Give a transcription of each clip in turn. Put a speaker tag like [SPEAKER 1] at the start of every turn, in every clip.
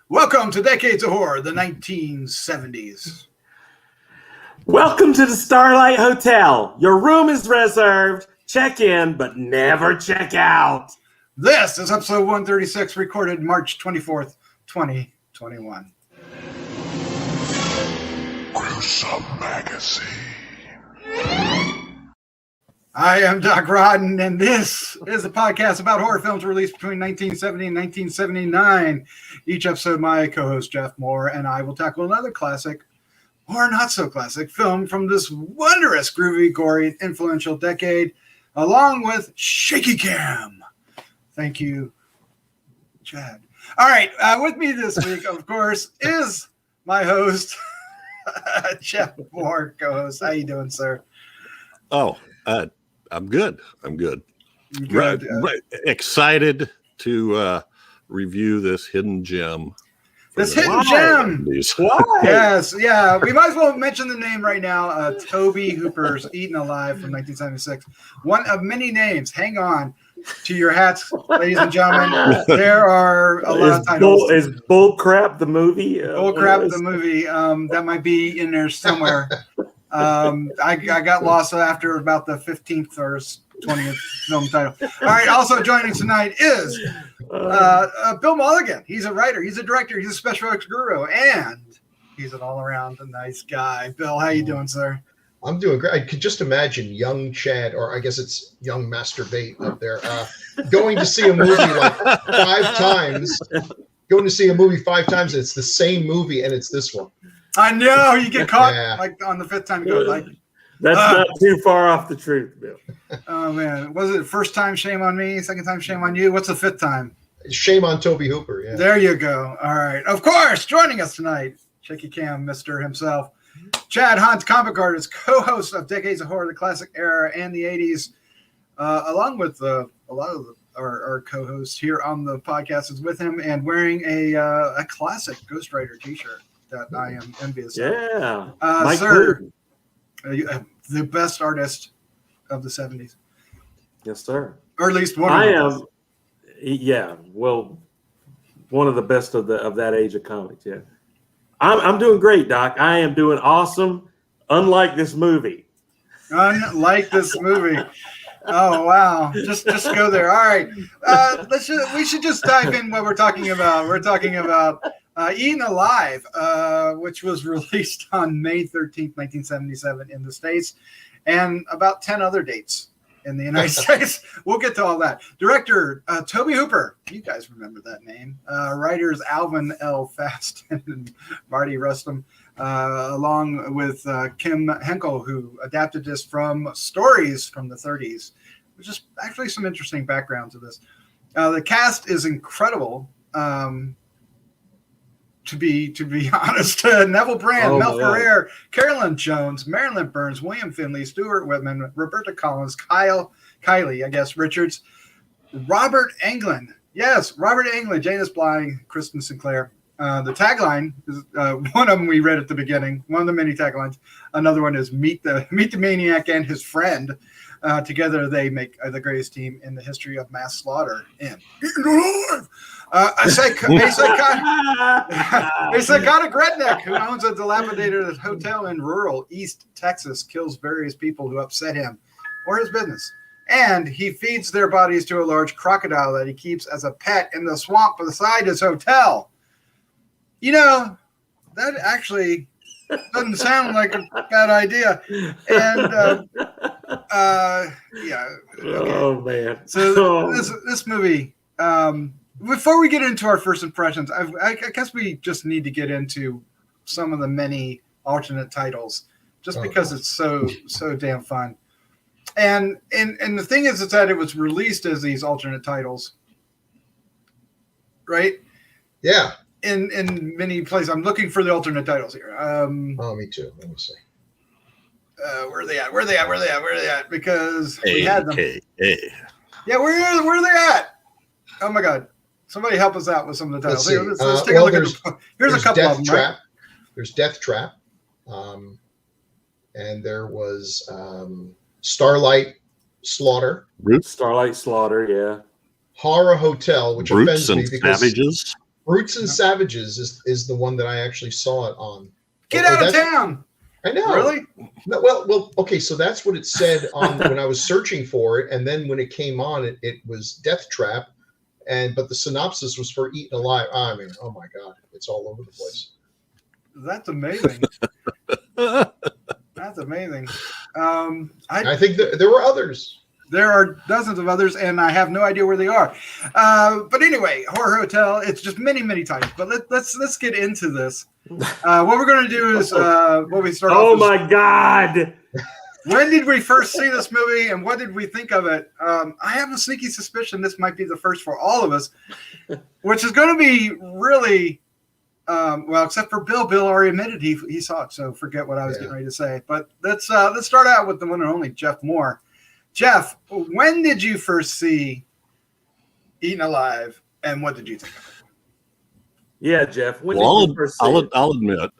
[SPEAKER 1] Welcome to Decades of Horror, the 1970s.
[SPEAKER 2] Welcome to the Starlight Hotel. Your room is reserved. Check in, but never check out.
[SPEAKER 1] This is episode 136, recorded March 24th, 2021.
[SPEAKER 3] Gruesome Magazine.
[SPEAKER 1] I am Doc Rodden, and this is a podcast about horror films released between 1970 and 1979. Each episode, my co-host Jeff Mohr and I will tackle another classic, or not so classic, film from this wondrous, groovy, gory, influential decade, along with Shaky Cam. Thank you, Chad. All right, with me this week, of course, is my host, Jeff Mohr, co-host. How you doing, sir?
[SPEAKER 3] I'm good.
[SPEAKER 1] Good.
[SPEAKER 3] Right. Excited to review this hidden gem.
[SPEAKER 1] This hidden gem.
[SPEAKER 2] Why?
[SPEAKER 1] Yes, yeah. We might as well mention the name right now. Tobe Hooper's Eaten Alive from 1976. One of many names. Hang on to your hats, ladies and gentlemen. There are a lot of titles.
[SPEAKER 2] Is Bull Crap the movie?
[SPEAKER 1] Bull Crap the movie. That might be in there somewhere. I got lost after about the 15th or 20th film title. All right, also joining tonight is Bill Mulligan. He's a writer, he's a director, he's a special effects guru, and he's an all-around nice guy. Bill, how you doing, sir?
[SPEAKER 4] I'm doing great. I could just imagine young Chad, or I guess it's young Masturbate up there, going to see a movie like 5 times. Going to see a movie 5 times, and it's the same movie, and it's this one.
[SPEAKER 1] I know, you get caught like on the 5th time. You go like,
[SPEAKER 2] that's not too far off the truth, Bill.
[SPEAKER 1] Oh man, was it first time? Shame on me. Second time, shame on you. What's the 5th time?
[SPEAKER 4] Shame on Tobe Hooper. Yeah.
[SPEAKER 1] There you go. All right. Of course, joining us tonight, Shaky Cam, Mister himself, Chad Hunt, comic artist, co-host of Decades of Horror, the classic era and the 80s, along with a lot of our co-hosts here on the podcast is with him and wearing a classic Ghost Rider T-shirt that I am envious of.
[SPEAKER 2] Yeah.
[SPEAKER 1] Sir, the best artist of the 70s.
[SPEAKER 2] Yes, sir.
[SPEAKER 1] Or at least one
[SPEAKER 2] I
[SPEAKER 1] of them.
[SPEAKER 2] am. Yeah, well, one of the best of that age of comics. Yeah, I'm doing great, Doc. I am doing awesome. Unlike this movie.
[SPEAKER 1] Unlike this movie. Oh wow! Just go there. All right. We should just dive in what we're talking about. We're talking about Eaten Alive, which was released on May 13th, 1977 in the States, and about 10 other dates in the United States. We'll get to all that. Director, Tobe Hooper. You guys remember that name. Writers, Alvin L. and Mardi Rustam, along with Kim Henkel, who adapted this from stories from the 30s, which is actually some interesting background to this. The cast is incredible. To be honest, Neville Brand, Mel Ferreira, Carolyn Jones, Marilyn Burns, William Finley, Stuart Whitman, Roberto Collins, Kylie, Richards, Robert Englund. Yes, Robert Englund, Janus Bly, Kristen Sinclair. The tagline is one of them we read at the beginning, one of the many taglines. Another one is Meet the Maniac and his friend. Together they make the greatest team in the history of mass slaughter. And a psychotic redneck who owns a dilapidated hotel in rural East Texas kills various people who upset him or his business. And he feeds their bodies to a large crocodile that he keeps as a pet in the swamp beside his hotel. You know, that actually doesn't sound like a bad idea. And yeah. Okay.
[SPEAKER 2] Oh man.
[SPEAKER 1] So this movie. Before we get into our first impressions, I guess we just need to get into some of the many alternate titles, just because it's so damn fun. And the thing is that it was released as these alternate titles, right?
[SPEAKER 4] Yeah.
[SPEAKER 1] In many places, I'm looking for the alternate titles here.
[SPEAKER 4] Me too. Let me see.
[SPEAKER 1] Where are they at? Because we had them. Yeah, where are they at? Oh my God! Somebody help us out with some of the titles. Let's take a look at. Here's a couple of them.
[SPEAKER 4] Trap. Right? There's Death Trap, and there was Starlight Slaughter.
[SPEAKER 2] Starlight Slaughter, yeah.
[SPEAKER 4] Horror Hotel, which
[SPEAKER 3] Brutes
[SPEAKER 4] offends me
[SPEAKER 3] and
[SPEAKER 4] because
[SPEAKER 3] Savages.
[SPEAKER 4] Brutes and Savages is the one that I actually saw it on.
[SPEAKER 1] Get out of town!
[SPEAKER 4] I know.
[SPEAKER 1] Really?
[SPEAKER 4] No, well, okay. So that's what it said on when I was searching for it, and then when it came on, it was Death Trap, but the synopsis was for Eaten Alive. I mean, oh my God, it's all over the place.
[SPEAKER 1] That's amazing. That's amazing.
[SPEAKER 4] I think there were others.
[SPEAKER 1] There are dozens of others, and I have no idea where they are. But anyway, Horror Hotel. It's just many, many titles. But let's get into this. What we're going to do is what we start.
[SPEAKER 2] Oh my God!
[SPEAKER 1] When did we first see this movie, and what did we think of it? I have a sneaky suspicion this might be the first for all of us, which is going to be really. Well, except for Bill. Bill already admitted he saw it, so forget what I was getting ready to say. But let's start out with the one and only Jeff Mohr. Jeff, when did you first see Eaten Alive, and what did you think of it?
[SPEAKER 2] Yeah, Jeff. When did you first see it?
[SPEAKER 3] I'll admit,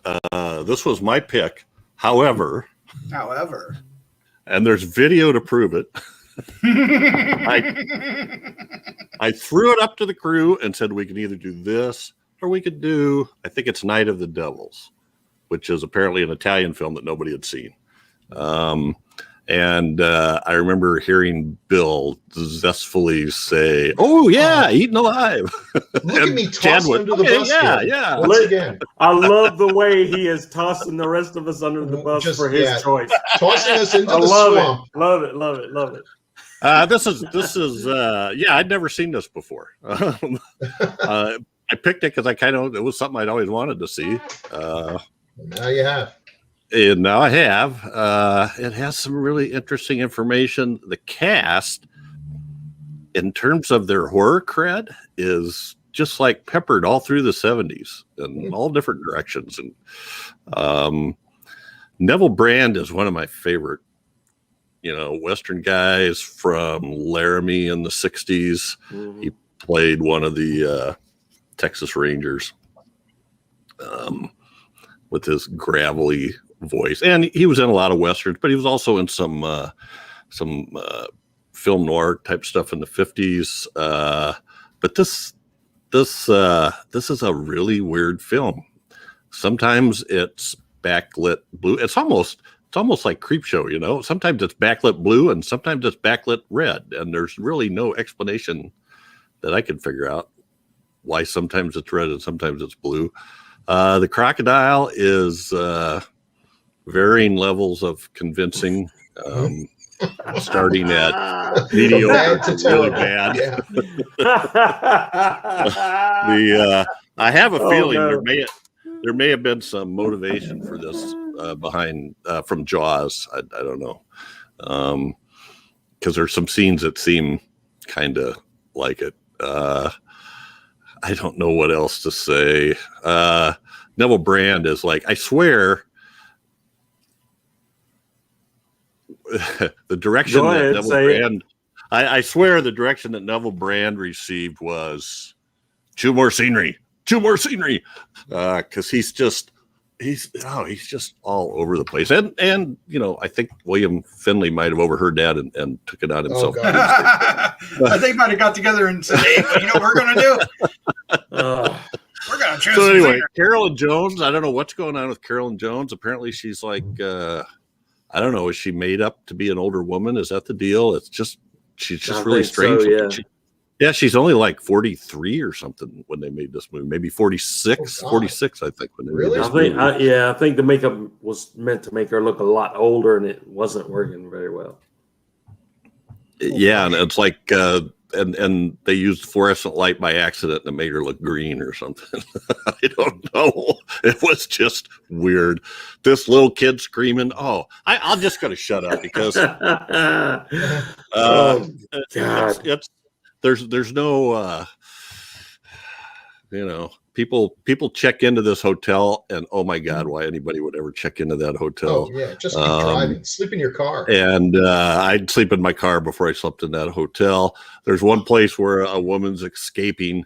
[SPEAKER 3] this was my pick. However, and there's video to prove it. I threw it up to the crew and said we can either do this or we could do, I think it's Night of the Devils, which is apparently an Italian film that nobody had seen. And I remember hearing Bill zestfully say, "Oh yeah, Eaten Alive."
[SPEAKER 4] Look at me tossing under the bus.
[SPEAKER 3] Yeah.
[SPEAKER 4] Once again,
[SPEAKER 2] I love the way he is tossing the rest of us under the bus for his choice.
[SPEAKER 4] Tossing us into the swamp.
[SPEAKER 2] Love it.
[SPEAKER 3] This is I'd never seen this before. I picked it because it was something I'd always wanted to see.
[SPEAKER 4] Now you have.
[SPEAKER 3] And now I have. It has some really interesting information. The cast, in terms of their horror cred, is just like peppered all through the 70s in all different directions. And Neville Brand is one of my favorite, Western guys from Laramie in the 60s. Mm-hmm. He played one of the Texas Rangers with his gravelly voice, and he was in a lot of westerns, but he was also in some film noir type stuff in the 50s. But this is a really weird film. Sometimes it's backlit blue. It's almost like Creepshow, Sometimes it's backlit blue and sometimes it's backlit red, and there's really no explanation that I can figure out why sometimes it's red and sometimes it's blue. The crocodile is varying levels of convincing, starting at mediocre to really bad. Yeah. I have a feeling there may have been some motivation for this behind from Jaws. I don't know, because there's some scenes that seem kind of like it. I don't know what else to say. Neville Brand is like, I swear, the direction that Neville Brand, I swear the direction that Neville Brand received was chew more scenery, because he's just all over the place. And I think William Finley might have overheard that and took it on himself.
[SPEAKER 1] I think might have got together and said, "Hey, you know what we're going to do? We're going to choose."
[SPEAKER 3] So anyway, Carolyn Jones. I don't know what's going on with Carolyn Jones. Apparently, she's like, I don't know. Is she made up to be an older woman? Is that the deal? She's just really strange. So, yeah. She's only like 43 or something when they made this movie. Maybe 46, 46, I think. When they made this movie.
[SPEAKER 2] I think the makeup was meant to make her look a lot older, and it wasn't working very well.
[SPEAKER 3] Yeah, and it's like, and they used fluorescent light by accident and it made her look green or something. I don't know. It was just weird. This little kid screaming. Oh, I'm just going to shut up because there's no, people check into this hotel and oh my God, why anybody would ever check into that hotel?
[SPEAKER 4] Oh yeah, just keep driving, sleep in your car.
[SPEAKER 3] And I'd sleep in my car before I slept in that hotel. There's one place where a woman's escaping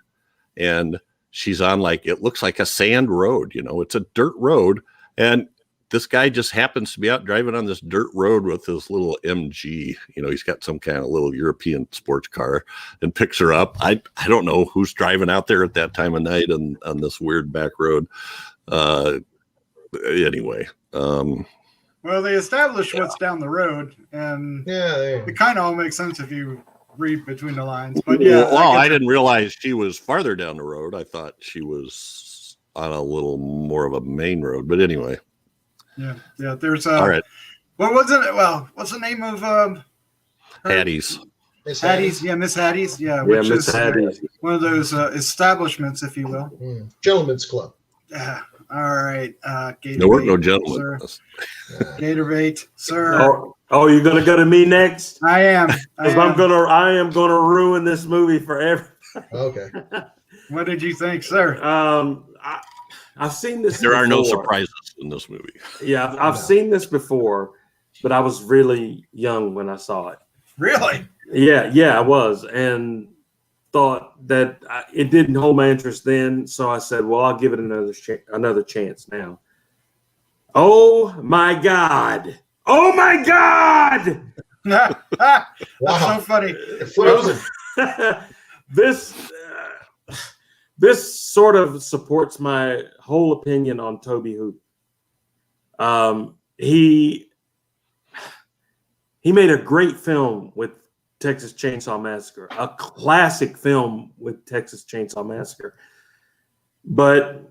[SPEAKER 3] and she's on it looks like a sand road, it's a dirt road. And this guy just happens to be out driving on this dirt road with his little MG. You know, he's got some kind of little European sports car and picks her up. I don't know who's driving out there at that time of night on this weird back road. Anyway.
[SPEAKER 1] Well, they established what's down the road, and it kind of all makes sense if you read between the lines. But yeah,
[SPEAKER 3] well, I didn't realize she was farther down the road. I thought she was on a little more of a main road. But anyway.
[SPEAKER 1] Yeah. There's
[SPEAKER 3] all right.
[SPEAKER 1] What was it? Well, what's the name of
[SPEAKER 3] Hattie's?
[SPEAKER 1] Miss Hattie's. Yeah, Miss Hattie's. Yeah, which is one of those establishments, if you will.
[SPEAKER 4] Gentlemen's club.
[SPEAKER 1] Yeah. All right.
[SPEAKER 3] There weren't no gentlemen.
[SPEAKER 1] Gator bait, sir.
[SPEAKER 2] Oh, you're gonna go to me next?
[SPEAKER 1] I am.
[SPEAKER 2] I am gonna ruin this movie for everybody.
[SPEAKER 4] Okay.
[SPEAKER 1] What did you think, sir?
[SPEAKER 2] I've seen this.
[SPEAKER 3] There are no surprises in this movie.
[SPEAKER 2] Yeah, I've seen this before, but I was really young when I saw it.
[SPEAKER 1] Really?
[SPEAKER 2] Yeah, I was, and thought that it didn't hold my interest then, so I said, well, I'll give it another chance now. Oh my God!
[SPEAKER 1] That's so funny.
[SPEAKER 2] This sort of supports my whole opinion on Tobe Hooper. He made a great film with Texas Chainsaw Massacre, a classic film with Texas Chainsaw Massacre. But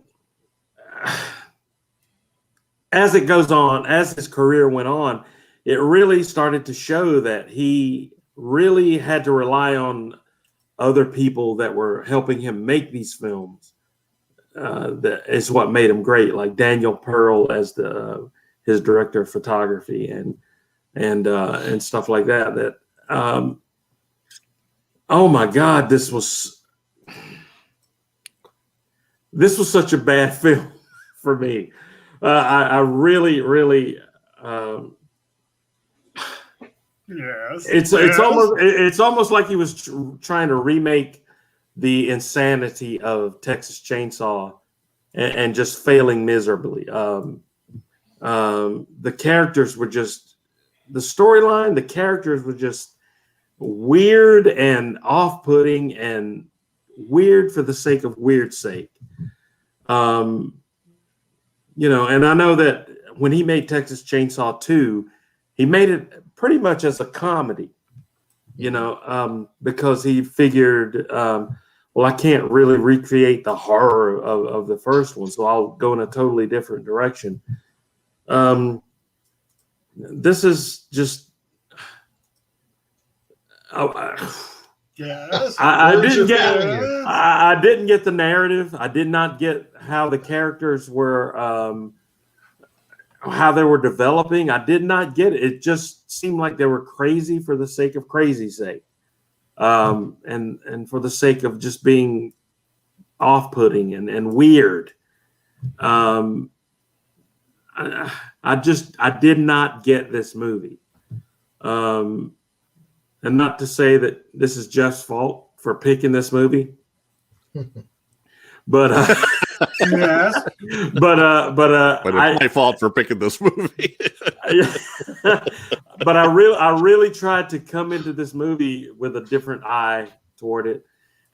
[SPEAKER 2] as it goes on, as his career went on, it really started to show that he really had to rely on other people that were helping him make these films. That is what made him great, like Daniel Pearl as his director of photography and stuff like that. Oh my God, this was such a bad film for me. I really.
[SPEAKER 1] Yes.
[SPEAKER 2] It's almost like he was trying to remake the insanity of Texas Chainsaw and just failing miserably. The characters were just the storyline. The characters were just weird and off-putting and weird for the sake of weird's sake. And I know that when he made Texas Chainsaw 2, he made it pretty much as a comedy, because he figured, well, I can't really recreate the horror of the first one, so I'll go in a totally different direction. This is just... I didn't get the narrative. I did not get how the characters were, how they were developing. I did not get it. It just seemed like they were crazy for the sake of crazy's sake, and for the sake of just being off-putting and weird. I did not get this movie. And not to say that this is Jeff's fault for picking this movie, but
[SPEAKER 1] yes,
[SPEAKER 3] but it's my fault for picking this movie.
[SPEAKER 2] But I really tried to come into this movie with a different eye toward it,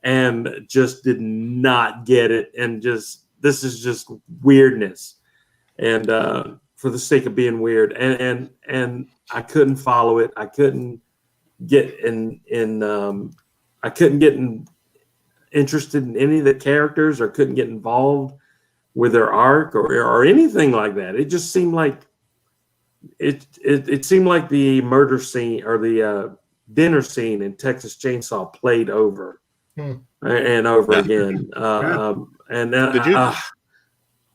[SPEAKER 2] and just did not get it. And this is just weirdness, and for the sake of being weird, and I couldn't follow it. I couldn't get I couldn't get interested in any of the characters, or couldn't get involved with their arc or anything like that. It just seemed like it seemed like the murder scene or the dinner scene in Texas Chainsaw played over and over again.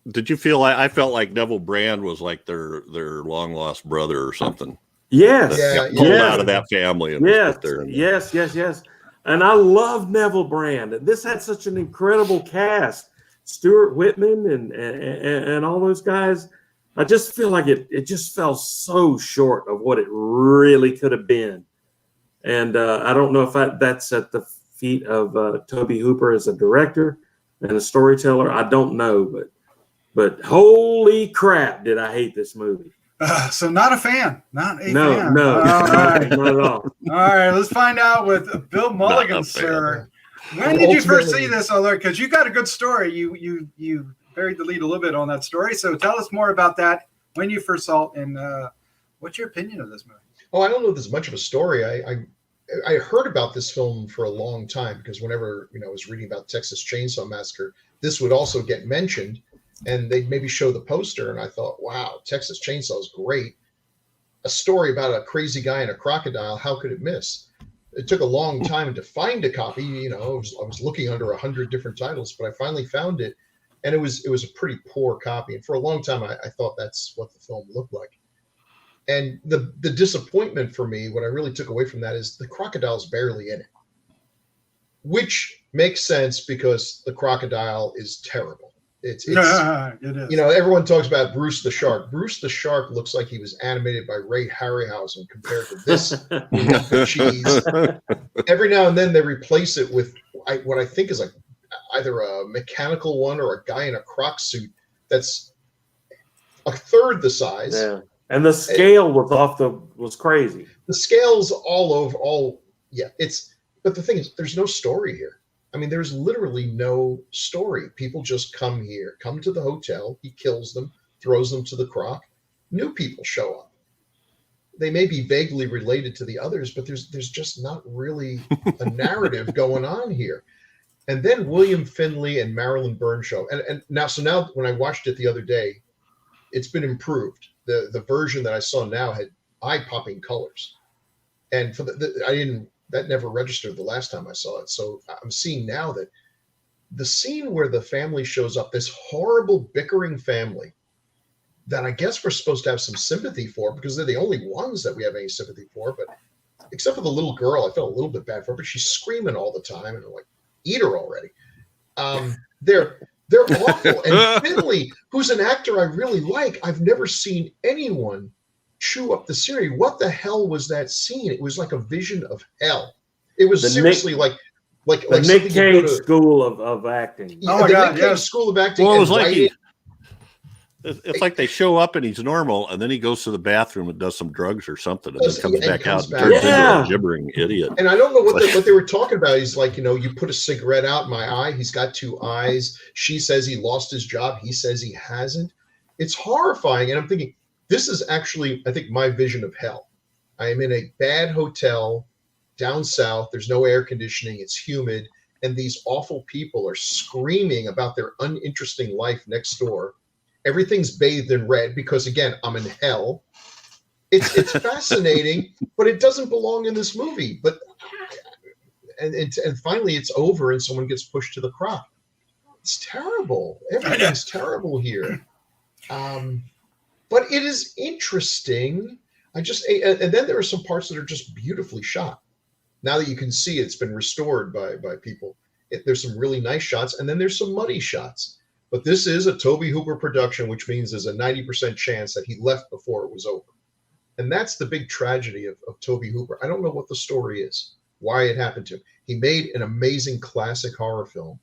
[SPEAKER 3] Did you feel like I felt like Neville Brand was like their long lost brother or something?
[SPEAKER 2] Yes.
[SPEAKER 3] Pulled out of that family. And
[SPEAKER 2] yes. And I love Neville Brand. This had such an incredible cast. Stuart Whitman and all those guys. I just feel like it just fell so short of what it really could have been. And I don't know if that's at the feet of Tobe Hooper as a director and a storyteller. I don't know, but But holy crap, did I hate this movie.
[SPEAKER 1] So not a fan. Not a fan.
[SPEAKER 2] No,
[SPEAKER 1] All right.
[SPEAKER 2] not at all.
[SPEAKER 1] All right, let's find out with Bill Mulligan, sir. When did you first see this, Alert? Because you got a good story. You buried the lead a little bit on that story. So tell us more about that. When you first saw it, and what's your opinion of this movie?
[SPEAKER 4] Oh, I don't know if there's much of a story. I heard about this film for a long time because whenever I was reading about Texas Chainsaw Massacre, this would also get mentioned, and they'd maybe show the poster, and I thought, wow, Texas Chainsaw is great. A story about a crazy guy and a crocodile. How could it miss? It took a long time to find a copy. I was looking under 100 different titles, but I finally found it, and it was a pretty poor copy. And for a long time, I thought that's what the film looked like. And the disappointment for me, what I really took away from that is the crocodile's barely in it, which makes sense because the crocodile is terrible. It is. Everyone talks about Bruce the Shark. Bruce the Shark looks like he was animated by Ray Harryhausen compared to this cheese. Every now and then they replace it with what I think is either a mechanical one or a guy in a Croc suit that's a third the size.
[SPEAKER 2] Yeah. And the scale was crazy.
[SPEAKER 4] The scale's but the thing is, there's no story here. I mean, there's literally no story. People just come to the hotel. He kills them, throws them to the Croc. New people show up. They may be vaguely related to the others, but there's just not really a narrative going on here. And then William Finley and Marilyn Burns show. And now when I watched it the other day, it's been improved. The version that I saw now had eye-popping colors, and for that never registered the last time I saw it. So I'm seeing now that the scene where the family shows up, this horrible bickering family that I guess we're supposed to have some sympathy for because they're the only ones that we have any sympathy for. But except for the little girl, I felt a little bit bad for her, but she's screaming all the time and I'm like, eat her already. They're awful. And Finley, who's an actor I really like, I've never seen anyone chew up the scenery. What the hell was that scene? It was like a vision of hell. It was seriously like
[SPEAKER 2] the Nick Cage school of acting.
[SPEAKER 4] Oh my God! Nick Cage school of acting.
[SPEAKER 3] Well, it was like it's like they show up and he's normal, and then he goes to the bathroom and does some drugs or something, and then comes back out and turns into a gibbering idiot.
[SPEAKER 4] And I don't know what they were talking about. He's like, you put a cigarette out in my eye. He's got two eyes. She says he lost his job. He says he hasn't. It's horrifying. And I'm thinking, this is actually, I think, my vision of hell. I am in a bad hotel down south. There's no air conditioning. It's humid. And these awful people are screaming about their uninteresting life next door. Everything's bathed in red because, again, I'm in hell. It's fascinating, but it doesn't belong in this movie. But and finally, it's over, and someone gets pushed to the Croc. It's terrible. Everything's terrible here. But it is interesting. And then there are some parts that are just beautifully shot. Now that you can see it's been restored by people, there's some really nice shots, and then there's some muddy shots. But this is a Tobe Hooper production, which means there's a 90% chance that he left before it was over. And that's the big tragedy of Tobe Hooper. I don't know what the story is, why it happened to him. He made an amazing classic horror film,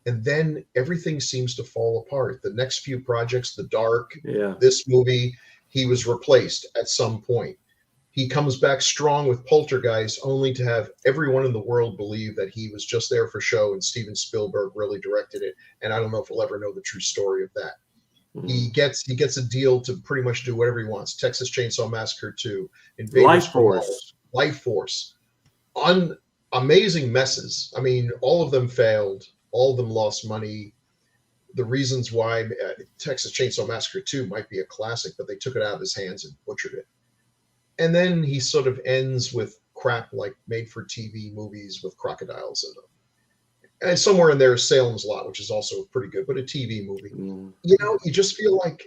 [SPEAKER 4] and then everything seems to fall apart. The next few projects, The Dark, this movie, he was replaced at some point. He comes back strong with Poltergeist, only to have everyone in the world believe that he was just there for show and Steven Spielberg really directed it. And I don't know if we'll ever know the true story of that. Mm-hmm. He gets a deal to pretty much do whatever he wants. Texas Chainsaw Massacre 2, Invaders Life Force. Amazing messes. I mean, all of them failed. All of them lost money. The reasons why Texas Chainsaw Massacre 2 might be a classic, but they took it out of his hands and butchered it. And then he sort of ends with crap like made-for-TV movies with crocodiles in them. And somewhere in there is Salem's Lot, which is also pretty good, but a TV movie. Mm. You just feel like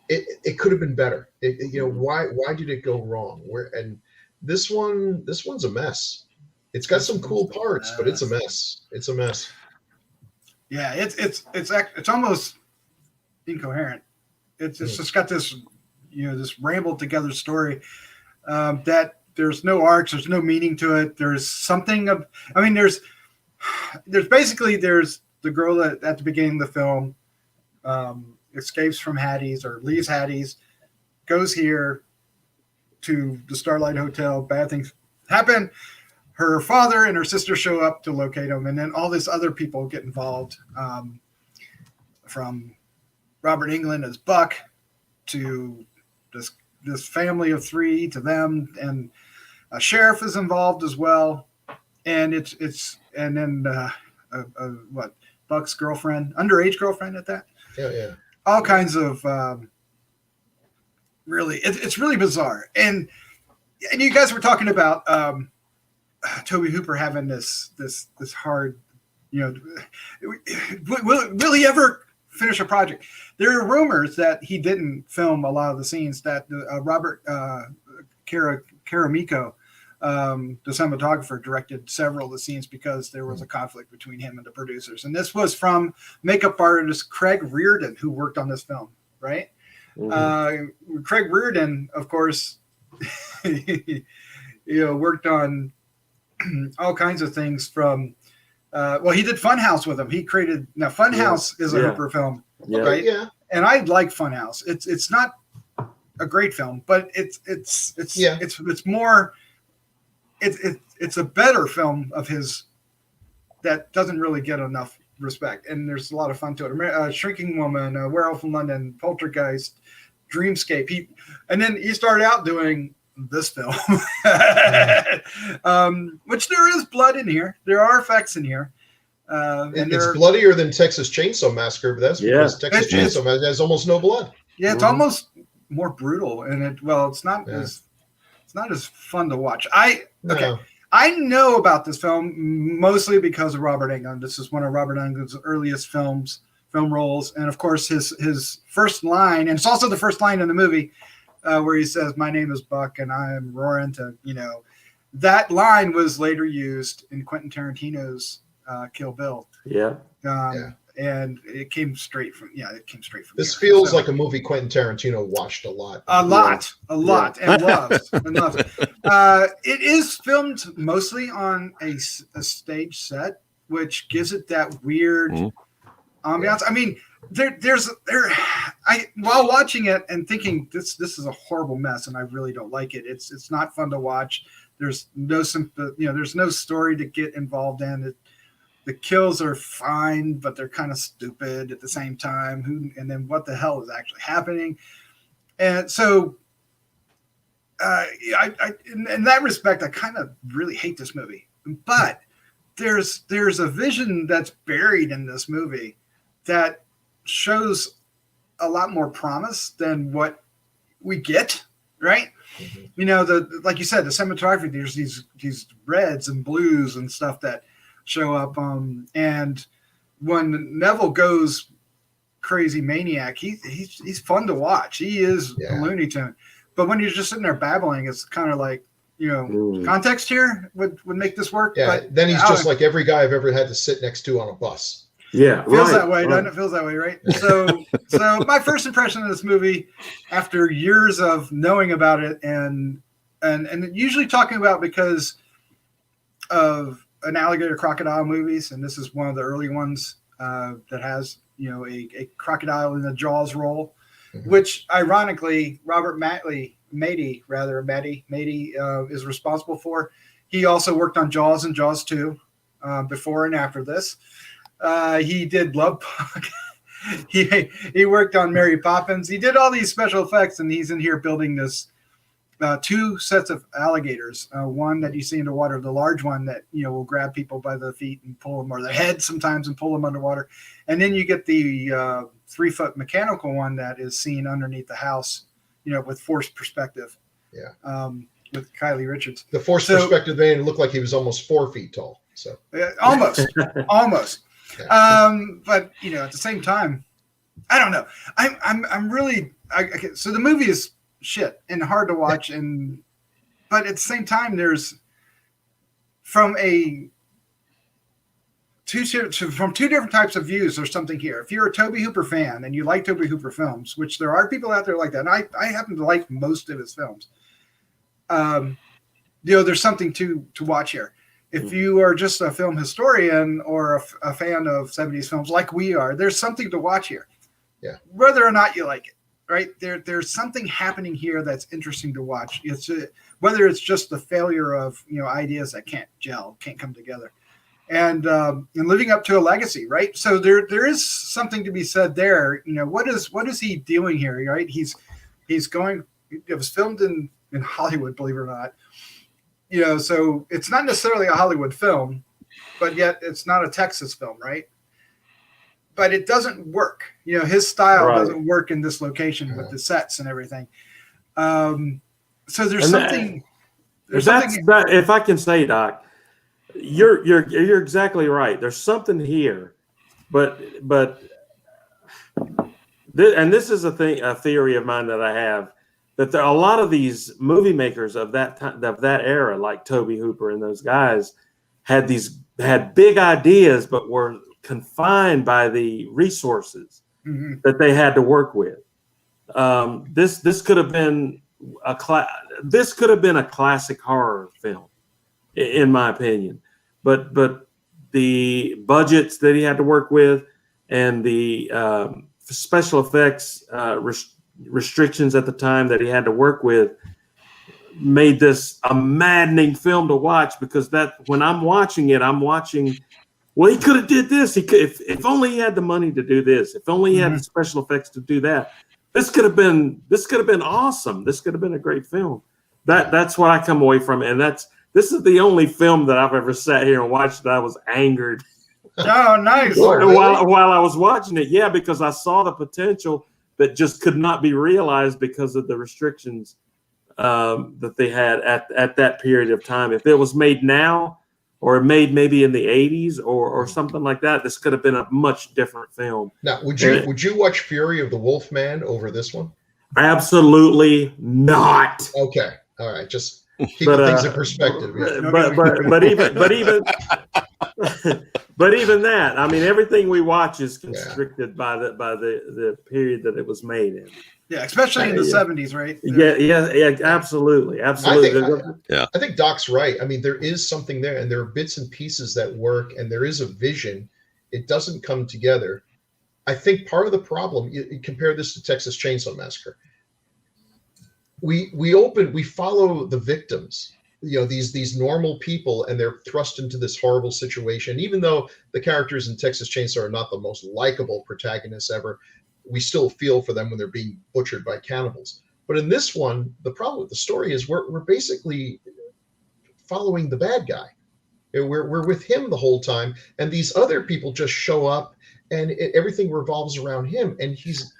[SPEAKER 4] it could have been better. Why did it go wrong? And this one's a mess. It's got some cool parts, but it's a mess. It's a mess.
[SPEAKER 1] Yeah, it's almost incoherent. It's just got this. This rambled together story that there's no arcs, there's no meaning to it. There's something there's the girl at the beginning of the film escapes from Hattie's or leaves Hattie's, goes here to the Starlight Hotel. Bad things happen. Her father and her sister show up to locate him, and then all these other people get involved, from Robert Englund as Buck to this family of three to them, and a sheriff is involved as well. And and then what, Buck's girlfriend, underage girlfriend at that.
[SPEAKER 4] Yeah.
[SPEAKER 1] All kinds of really, it's really bizarre. And you guys were talking about Tobe Hooper having this hard, will he ever finish a project? There are rumors that he didn't film a lot of the scenes, that Robert Caramico, the cinematographer, directed several of the scenes because there was a conflict between him and the producers. And this was from makeup artist Craig Reardon, who worked on this film, right? Mm-hmm. Craig Reardon, of course, worked on all kinds of things from, he did Funhouse with him. He created, now Funhouse is a Hooper film, right? Yeah. And I like Funhouse. It's not a great film, but it's more, it's a better film of his that doesn't really get enough respect, and there's a lot of fun to it. Shrinking Woman, Werewolf in London, Poltergeist, Dreamscape. And then he started out doing this film, which there is blood in here. There are effects in here.
[SPEAKER 4] It's bloodier than Texas Chainsaw Massacre, but that's because Texas Chainsaw Massacre has almost no blood. Yeah, it's almost more brutal, and it's not as fun to watch. I know about this film mostly because of Robert Englund. This is one of Robert Englund's earliest film roles, and of course his first line, and it's also the first line in the movie, where he says, "My name is Buck, and I am roaring to," that line was later used in Quentin Tarantino's Kill Bill. And it came straight from this here. Feels like a movie Quentin Tarantino watched a lot, and loves. It is filmed mostly on a stage set, which gives it that weird ambiance. I mean, while watching it and thinking this is a horrible mess and I really don't like it. It's not fun to watch. There's no there's no story to get involved in. The kills are fine, but they're kind of stupid at the same time. And then what the hell is actually happening? And so, in that respect, I kind of really hate this movie. But there's a vision that's buried in this movie that shows a lot more promise than what we get, right? Mm-hmm. Like you said, the cinematography. There's these reds and blues and stuff that show up, and when Neville goes crazy maniac, he's fun to watch. He is a Looney Tune, but when you're just sitting there babbling, it's kind of like context here would make this work. But then he's just like every guy I've ever had to sit next to on a bus.
[SPEAKER 1] Feels that way, doesn't it? Feels that way, right? So my first impression of this movie, after years of knowing about it and usually talking about because of an alligator crocodile movies, and this is one of the early ones that has a crocodile in the Jaws role, which ironically Robert Matty is responsible for. He also worked on Jaws and Jaws 2 before and after this. He did Love Bug. he worked on Mary Poppins. He did all these special effects, and he's in here building this two sets of alligators. One that you see in the water, the large one that will grab people by the feet and pull them, or their head sometimes, and pull them underwater. And then you get the 3-foot mechanical one that is seen underneath the house, with forced perspective. With Kylie Richards.
[SPEAKER 4] The forced perspective made it look like he was almost 4 feet tall. So
[SPEAKER 1] almost. Yeah. But at the same time, I don't know. I'm really so the movie is shit and hard to watch, but at the same time, there's from two different types of views. There's something here. If you're a Tobe Hooper fan and you like Tobe Hooper films, which there are people out there like that, and I happen to like most of his films. There's something to watch here. If you are just a film historian or a fan of 70s films like we are, there's something to watch here. whether or not you like it. Right there's something happening here that's interesting to watch. It's whether it's just the failure of ideas that can't gel, can't come together, and living up to a legacy, right? So there is something to be said there. What is he doing here, right? He's going. It was filmed in Hollywood, believe it or not. So it's not necessarily a Hollywood film, but yet it's not a Texas film, right? But it doesn't work. His style doesn't work in this location with the sets and everything. So there's something.
[SPEAKER 2] If I can say, Doc, you're exactly right. There's something here, but this is a theory of mine that I have, that there are a lot of these movie makers of that time, of that era, like Tobe Hooper and those guys, had big ideas, but were confined by the resources that they had to work with. This could have been a classic horror film, in my opinion. But the budgets that he had to work with and the special effects restrictions at the time that he had to work with made this a maddening film to watch, because that when I'm watching it, I'm watching, well, he could have did this. He could, if only he had the money to do this. If only he had the special effects to do that. This could have been awesome. This could have been a great film. That's what I come away from, and this is the only film that I've ever sat here and watched that I was angered.
[SPEAKER 1] Oh, nice.
[SPEAKER 2] While I was watching it, yeah, because I saw the potential that just could not be realized because of the restrictions that they had at that period of time. If it was made now, or made maybe in the 80s or something like that, this could have been a much different film.
[SPEAKER 4] Now, would you watch Fury of the Wolfman over this one?
[SPEAKER 2] Absolutely not.
[SPEAKER 4] Okay, all right, just keeping things in perspective. Yeah.
[SPEAKER 2] But even that, I mean, everything we watch is constricted by the period that it was made in.
[SPEAKER 1] Yeah, especially in the 70s, right?
[SPEAKER 2] Yeah, absolutely.
[SPEAKER 4] I think Doc's right. I mean, there is something there, and there are bits and pieces that work, and there is a vision. It doesn't come together. I think part of the problem, you compare this to Texas Chainsaw Massacre. We follow the victims, these normal people, and they're thrust into this horrible situation. Even though the characters in Texas Chainsaw are not the most likable protagonists ever, we still feel for them when they're being butchered by cannibals. But in this one, the problem with the story is we're basically following the bad guy. We're with him the whole time, and these other people just show up, and everything revolves around him. And he's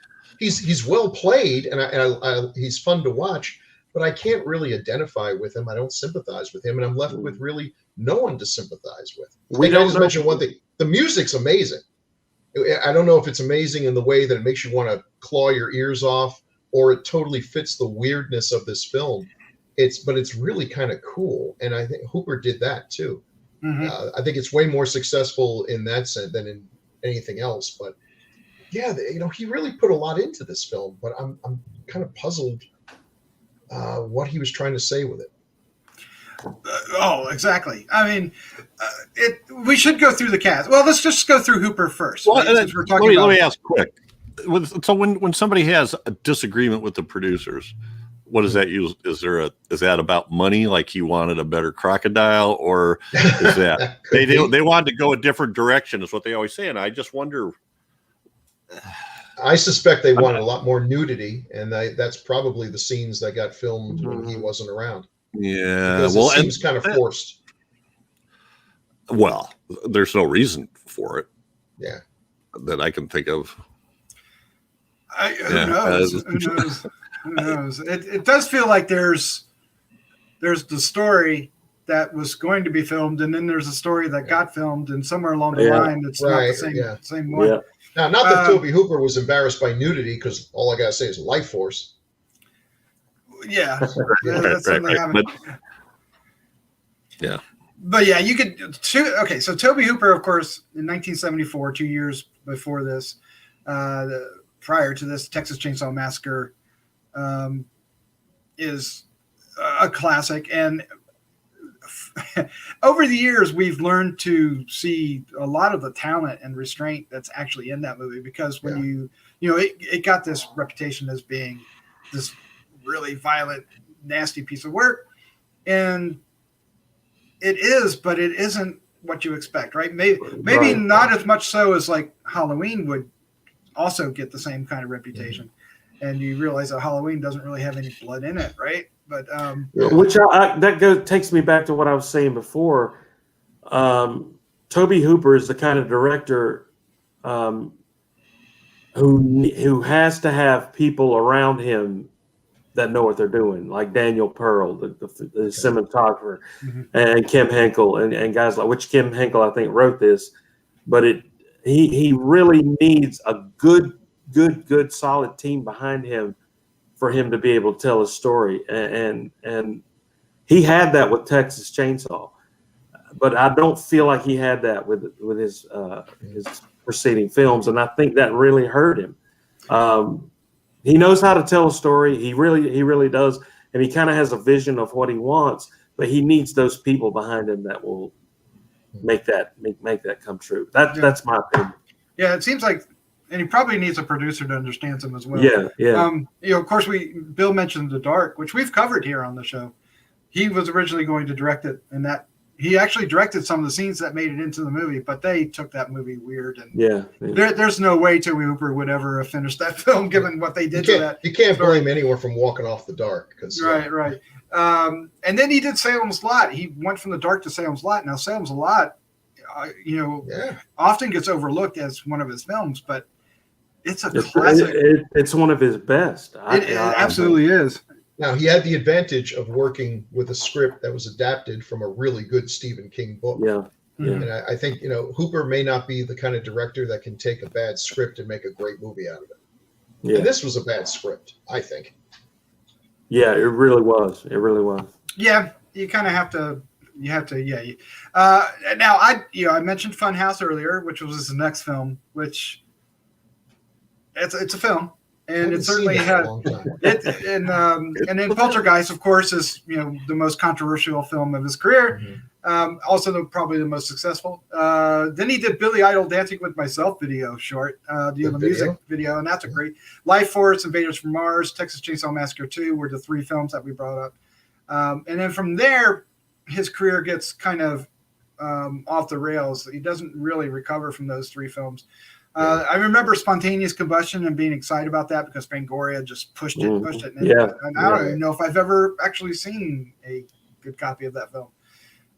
[SPEAKER 4] well played, and he's fun to watch. But I can't really identify with him. I don't sympathize with him, and I'm left with really no one to sympathize with. I just mention one thing: the music's amazing. I don't know if it's amazing in the way that it makes you want to claw your ears off, or it totally fits the weirdness of this film. But it's really kind of cool, and I think Hooper did that too. I think it's way more successful in that sense than in anything else. But yeah, he really put a lot into this film. But I'm kind of puzzled what he was trying to say with it.
[SPEAKER 1] Exactly. I mean, we should go through the cast. Well, let's just go through Hooper first.
[SPEAKER 3] Well,
[SPEAKER 1] right,
[SPEAKER 3] let me ask quick. So when somebody has a disagreement with the producers, what does that use? Is that about money? Like he wanted a better crocodile, or is that they wanted to go a different direction? Is what they always say, and I just wonder.
[SPEAKER 4] I suspect they wanted a lot more nudity, and that's probably the scenes that got filmed when he wasn't around.
[SPEAKER 3] Yeah,
[SPEAKER 4] because it seems kind of forced.
[SPEAKER 3] Well, there's no reason for it.
[SPEAKER 4] Yeah,
[SPEAKER 3] that I can think of.
[SPEAKER 1] Who knows? Who knows? It does feel like there's the story that was going to be filmed, and then there's a story that got filmed, and somewhere along the line, it's not the same one.
[SPEAKER 4] Yeah. Now, not that Tobe Hooper was embarrassed by nudity, because all I gotta say is life force.
[SPEAKER 1] Yeah, that's something happened. But yeah, you could. Okay, so Tobe Hooper, of course, in 1974, 2 years before this, prior to this, Texas Chainsaw Massacre is a classic, and over the years, we've learned to see a lot of the talent and restraint that's actually in that movie, because when it got this reputation as being this really violent, nasty piece of work, and it is, but it isn't what you expect, right? Maybe not as much so as like Halloween would also get the same kind of reputation. And you realize that Halloween doesn't really have any blood in it, right? But
[SPEAKER 2] takes me back to what I was saying before. Tobe Hooper is the kind of director who has to have people around him that know what they're doing, like Daniel Pearl, the cinematographer, and Kim Henkel, and guys like, which Kim Henkel I think wrote this, but he really needs a good solid team behind him for him to be able to tell his story, and he had that with Texas Chainsaw, but I don't feel like he had that with his preceding films, and I think that really hurt him. He knows how to tell a story. He really does, and he kind of has a vision of what he wants, but he needs those people behind him that will make that come true. That's my opinion.
[SPEAKER 1] Yeah, it seems like. And he probably needs a producer to understand him as well.
[SPEAKER 2] Yeah.
[SPEAKER 1] Of course, Bill mentioned The Dark, which we've covered here on the show. He was originally going to direct it, and that he actually directed some of the scenes that made it into the movie, but they took that movie weird. And there's no way Tobe Hooper would ever have finished that film, given what they did to that.
[SPEAKER 4] You can't blame anyone from walking off The Dark.
[SPEAKER 1] Right. And then he did Salem's Lot. He went from The Dark to Salem's Lot. Now, Salem's Lot, often gets overlooked as one of his films, but it's a classic.
[SPEAKER 2] It's one of his best.
[SPEAKER 1] It absolutely is.
[SPEAKER 4] Now, he had the advantage of working with a script that was adapted from a really good Stephen King book.
[SPEAKER 2] Yeah.
[SPEAKER 4] And I think, Hooper may not be the kind of director that can take a bad script and make a great movie out of it. Yeah. And this was a bad script, I think.
[SPEAKER 2] Yeah, it really was.
[SPEAKER 1] Yeah, you kind of have to. Now, I mentioned Funhouse earlier, which was his next film, which. It's a film, and it certainly had it. And then Poltergeist, of course, is the most controversial film of his career. Also, probably the most successful. Then he did Billy Idol Dancing with Myself video short, the music video, and that's a great. Life Force, Invaders from Mars, Texas Chainsaw Massacre 2 were the three films that we brought up. And then from there, his career gets kind of off the rails. He doesn't really recover from those three films. I remember Spontaneous Combustion and being excited about that because Fangoria just pushed it. And I don't even know if I've ever actually seen a good copy of that film.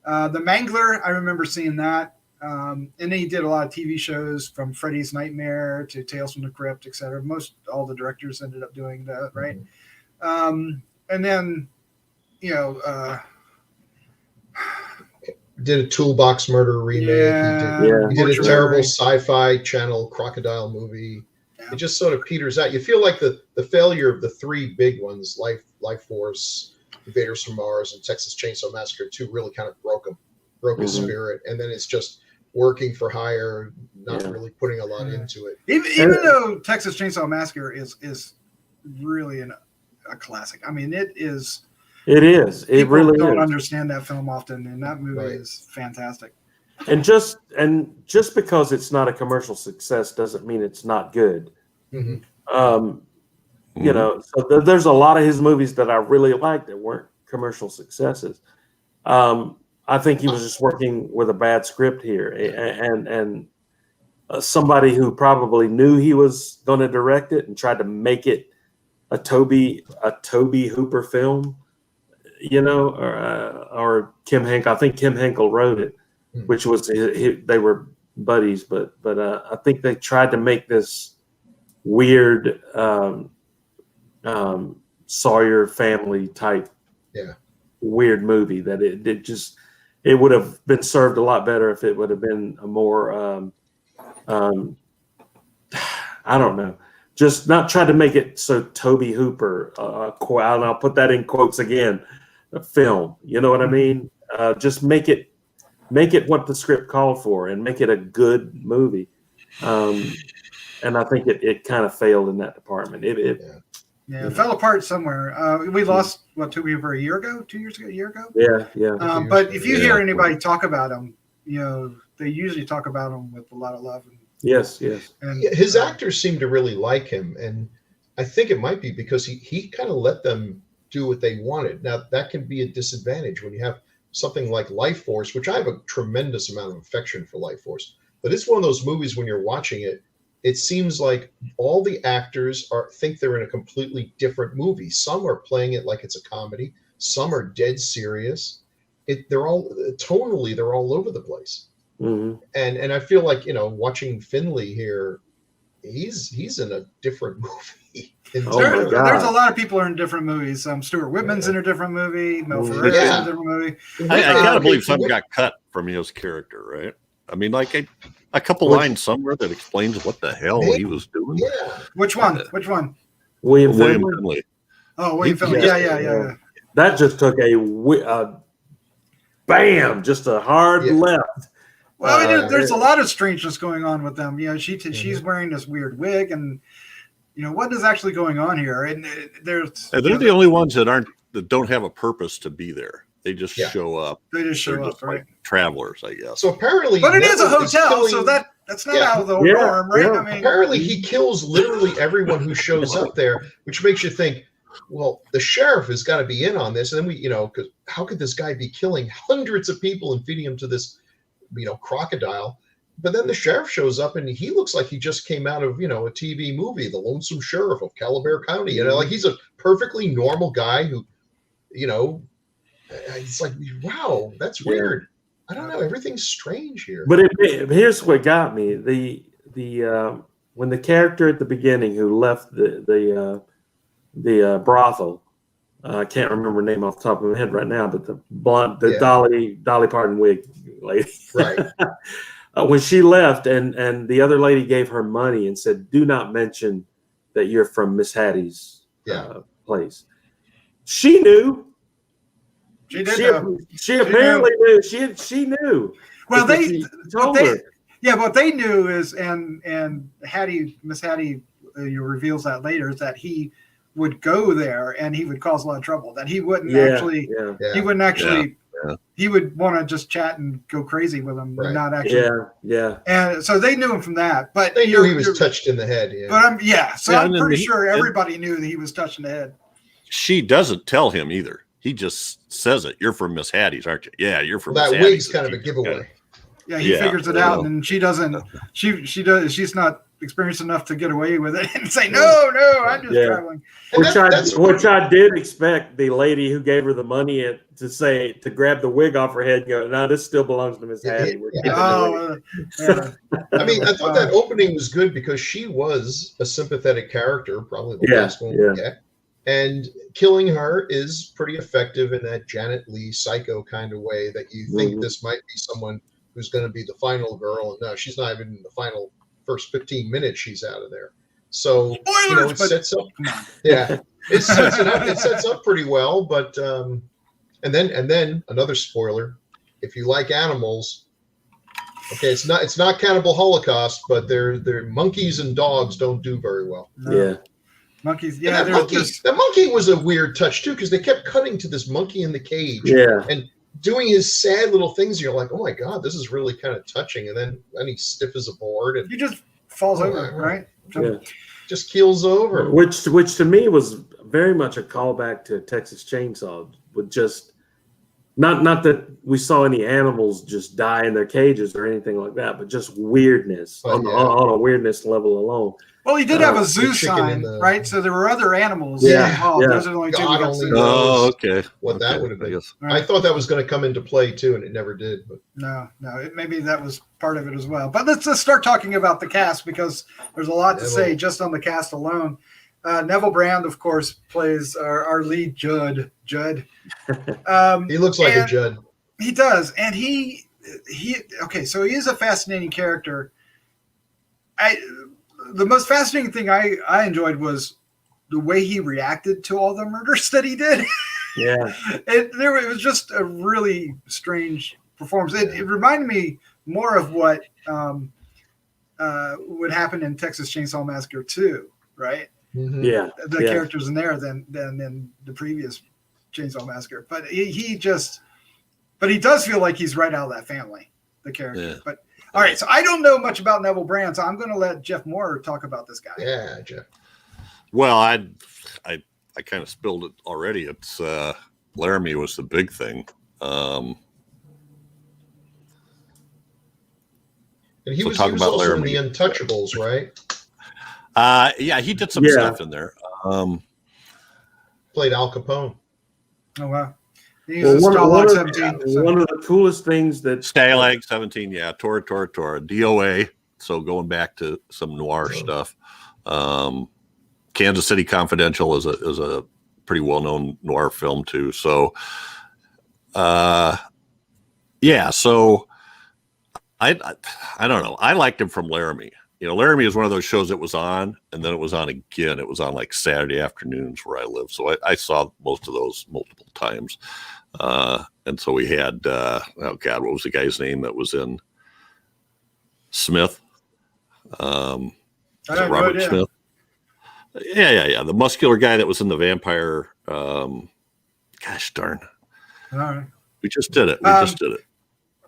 [SPEAKER 1] The Mangler, I remember seeing that. And then he did a lot of TV shows, from Freddy's Nightmare to Tales from the Crypt, etc. All the directors ended up doing that, right? And then,
[SPEAKER 4] did a Toolbox Murder remake. He did a terrible sci-fi channel crocodile movie. It just sort of peters out. You feel like the failure of the three big ones, Life Force, Invaders from Mars, and Texas Chainsaw Massacre 2, really kind of broke his spirit. And then it's just working for hire, not really putting a lot into it.
[SPEAKER 1] Even though Texas Chainsaw Massacre is really a classic. I mean, it is. It is. It really don't understand that film often, and that movie is fantastic.
[SPEAKER 2] And just because it's not a commercial success doesn't mean it's not good. So there's a lot of his movies that I really like that weren't commercial successes. I think he was just working with a bad script here, and somebody who probably knew he was going to direct it and tried to make it a Tobe Hooper film. Or Kim Henkel. I think Kim Henkel wrote it, which was they were buddies, but I think they tried to make this weird Sawyer family type weird movie that it would have been served a lot better if it would have been a more I don't know. Just not try to make it so Tobe Hooper, and I'll put that in quotes again, a film. You know what I mean? Just make it what the script called for, and make it a good movie. And I think it kind of failed in that department.
[SPEAKER 1] Yeah, it fell apart somewhere. We lost Tobe over a year ago, 2 years ago, a year ago.
[SPEAKER 2] Yeah.
[SPEAKER 1] But if you hear anybody talk about him, they usually talk about him with a lot of love.
[SPEAKER 2] Yes.
[SPEAKER 1] And
[SPEAKER 4] his actors seem to really like him, and I think it might be because he kind of let them do what they wanted. Now that can be a disadvantage when you have something like Life Force, which I have a tremendous amount of affection for Life Force, but it's one of those movies when you're watching it, it seems like all the actors think they're in a completely different movie. Some are playing it like it's a comedy. Some are dead serious. They're all tonally, they're all over the place.
[SPEAKER 2] Mm-hmm.
[SPEAKER 4] And I feel like, watching Finley here, he's in a different movie.
[SPEAKER 1] There's a lot of people are in different movies. Stuart Whitman's in a different movie. Mel Ferreira's in a different movie.
[SPEAKER 3] I gotta believe some got cut from his character, right? I mean, like a couple lines somewhere that explains what the hell he was doing.
[SPEAKER 4] Yeah.
[SPEAKER 1] Which one?
[SPEAKER 2] William
[SPEAKER 3] Finley.
[SPEAKER 1] Oh, William Finley. Yeah.
[SPEAKER 2] That just took a bam, just a hard left.
[SPEAKER 1] Well, there's a lot of strangeness going on with them. She's wearing this weird wig, and what is actually going on here? And they're
[SPEAKER 3] the only ones that don't have a purpose to be there. They just show up.
[SPEAKER 1] They just show up, right?
[SPEAKER 3] Like travelers, I guess.
[SPEAKER 4] So apparently,
[SPEAKER 1] but it is a hotel, so that's not out of the norm, right?
[SPEAKER 2] Yeah.
[SPEAKER 1] I mean,
[SPEAKER 4] apparently he kills literally everyone who shows up there, which makes you think, well, the sheriff has got to be in on this. And then because how could this guy be killing hundreds of people and feeding them to this, crocodile? But then the sheriff shows up and he looks like he just came out of, a TV movie, The Lonesome Sheriff of Calabar County. Like he's a perfectly normal guy who, it's like, wow, that's weird. I don't know. Everything's strange here.
[SPEAKER 2] But here's what got me: the when the character at the beginning who left the brothel, I can't remember her name off the top of my head right now, but the blonde, Dolly Parton wig lady,
[SPEAKER 4] right?
[SPEAKER 2] When she left, and the other lady gave her money and said, "Do not mention that you're from Miss Hattie's place." She knew.
[SPEAKER 1] She did.
[SPEAKER 2] She apparently knew. She knew.
[SPEAKER 1] Well, what they knew is, and Miss Hattie, reveals that later, is that he would go there and he would cause a lot of trouble. That he wouldn't he wouldn't actually. He would want to just chat and go crazy with him, and not actually.
[SPEAKER 2] Yeah.
[SPEAKER 1] And so they knew him from that, but
[SPEAKER 4] they knew he was touched in the head. Yeah.
[SPEAKER 1] But I'm pretty sure everybody knew that he was touched in the head.
[SPEAKER 3] She doesn't tell him either. He just says it. You're from Miss Hattie's, aren't you? Yeah, you're from Miss Hattie's.
[SPEAKER 4] That wig's kind of a giveaway.
[SPEAKER 1] Yeah, he figures it out, and she doesn't. She does. She's not experienced enough to get away with it and say, no, I'm just traveling.
[SPEAKER 2] Which I did expect the lady who gave her the money to grab the wig off her head and go, no, this still belongs to Miss Hattie.
[SPEAKER 4] I mean, I thought that opening was good because she was a sympathetic character, probably the last one we get. And killing her is pretty effective in that Janet Leigh psycho kind of way that you think this might be someone who's going to be the final girl. And no, she's not even in the final first 15 minutes. She's out of there. So, it sets up. Yeah, it sets up pretty well. But and then another spoiler: if you like animals, okay, it's not Cannibal Holocaust, but they're monkeys and dogs don't do very well.
[SPEAKER 1] No. Yeah. Monkeys,
[SPEAKER 4] that monkey was a weird touch too, because they kept cutting to this monkey in the cage, and doing his sad little things. You're like, oh my god, this is really kind of touching. And then he's stiff as a board, and
[SPEAKER 1] he just falls over, right?
[SPEAKER 4] Just keels over.
[SPEAKER 2] Which to me was very much a callback to Texas Chainsaw, with just not that we saw any animals just die in their cages or anything like that, but just weirdness on a weirdness level alone.
[SPEAKER 1] Well, he did have a zoo sign, right? So there were other animals involved. Those are the only two.
[SPEAKER 4] God only knows what that would have been. Right. I thought that was going to come into play too, and it never did. But
[SPEAKER 1] no, maybe that was part of it as well. But let's start talking about the cast, because there's a lot to say just on the cast alone. Neville Brand, of course, plays our lead, Judd.
[SPEAKER 4] He looks like a Judd.
[SPEAKER 1] He does, and he so he is a fascinating character. The most fascinating thing I enjoyed was the way he reacted to all the murders that he did.
[SPEAKER 2] Yeah.
[SPEAKER 1] It was just a really strange performance. It reminded me more of what would happen in Texas Chainsaw Massacre 2, right?
[SPEAKER 4] Mhm.
[SPEAKER 2] Yeah.
[SPEAKER 1] the
[SPEAKER 2] yeah.
[SPEAKER 1] characters in there than in the previous Chainsaw Massacre. But he does feel like he's right out of that family, the character.
[SPEAKER 3] Yeah.
[SPEAKER 1] But all right, so I don't know much about Neville Brand, so I'm going to let Jeff Mohr talk about this guy.
[SPEAKER 4] Yeah, Jeff.
[SPEAKER 3] Well, I kind of spilled it already. It's Laramie was the big thing.
[SPEAKER 4] And he
[SPEAKER 3] So
[SPEAKER 4] was,
[SPEAKER 3] talk
[SPEAKER 4] he was
[SPEAKER 3] about
[SPEAKER 4] also
[SPEAKER 3] Laramie.
[SPEAKER 4] in the Untouchables, right?
[SPEAKER 3] Yeah, he did some
[SPEAKER 2] Yeah.
[SPEAKER 3] stuff in there.
[SPEAKER 4] Played Al Capone.
[SPEAKER 1] Oh, wow. He's
[SPEAKER 2] Well,
[SPEAKER 1] a Starlight 17. So.
[SPEAKER 2] one of the coolest things that
[SPEAKER 3] Stalag 17, yeah, Tora, DOA. So going back to some noir stuff. Kansas City Confidential is a pretty well-known noir film too. So, yeah. So I don't know. I liked him from Laramie. You know, Laramie is one of those shows that was on, and then it was on again. It was on like Saturday afternoons where I live. So I saw most of those multiple times. And so we had, oh God, what was the guy's name that was in Smith? Was it Robert Smith? Yeah. The muscular guy that was in the vampire. Gosh darn.
[SPEAKER 1] All right.
[SPEAKER 3] We just did it.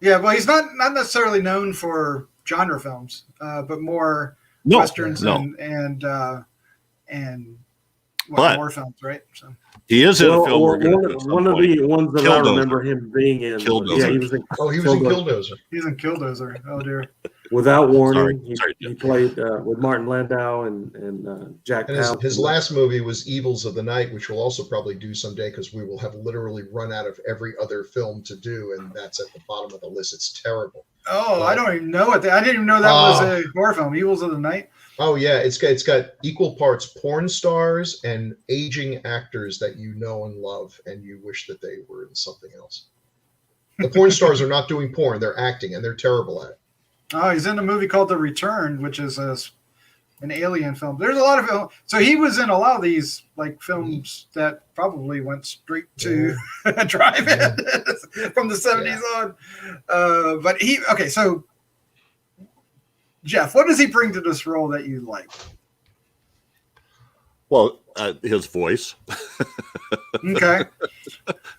[SPEAKER 1] Yeah, well, he's not necessarily known for genre films, but more westerns and war films, right? So
[SPEAKER 3] he is in a film.
[SPEAKER 2] One of the ones that I remember him being in.
[SPEAKER 3] Killdozer.
[SPEAKER 2] He was in.
[SPEAKER 4] He was in Killdozer.
[SPEAKER 1] He's in Killdozer. Oh dear.
[SPEAKER 2] Without Warning,
[SPEAKER 3] Sorry,
[SPEAKER 2] he played with Martin Landau and Jack.
[SPEAKER 4] And his last movie was Evils of the Night, which we'll also probably do someday because we will have literally run out of every other film to do, and that's at the bottom of the list. It's terrible.
[SPEAKER 1] Oh, I don't even know what I didn't even know that was a horror film. Evils of the Night.
[SPEAKER 4] Oh yeah, it's got equal parts porn stars and aging actors that you know and love, and you wish that they were in something else. The porn stars are not doing porn; they're acting, and they're terrible at it.
[SPEAKER 1] Oh, he's in a movie called The Return, which is an alien film. There's a lot of film. So he was in a lot of these like films that probably went straight to drive-in from the 70s on. But so Jeff, what does he bring to this role that you like?
[SPEAKER 3] Well, his voice.
[SPEAKER 1] Okay.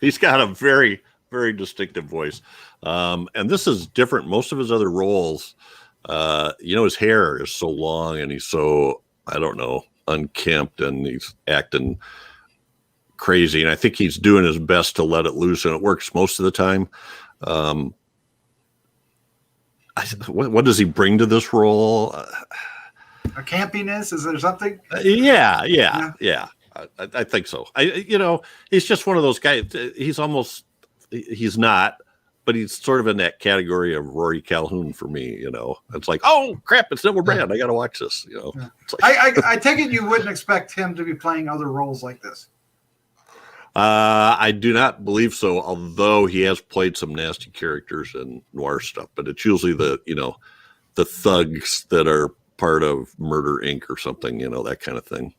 [SPEAKER 3] He's got a very, very distinctive voice. And this is different. Most of his other roles, his hair is so long and he's so, I don't know, unkempt and he's acting crazy. And I think he's doing his best to let it loose and it works most of the time. What does he bring to this role?
[SPEAKER 1] A campiness? Is there something?
[SPEAKER 3] Yeah. I think so. He's just one of those guys. He's not, but he's sort of in that category of Rory Calhoun for me. It's like, oh crap, it's Neville Brand. I got to watch this. It's like,
[SPEAKER 1] I take it you wouldn't expect him to be playing other roles like this.
[SPEAKER 3] I do not believe so, although he has played some nasty characters and noir stuff, but it's usually the thugs that are part of Murder Inc. or something, that kind of thing.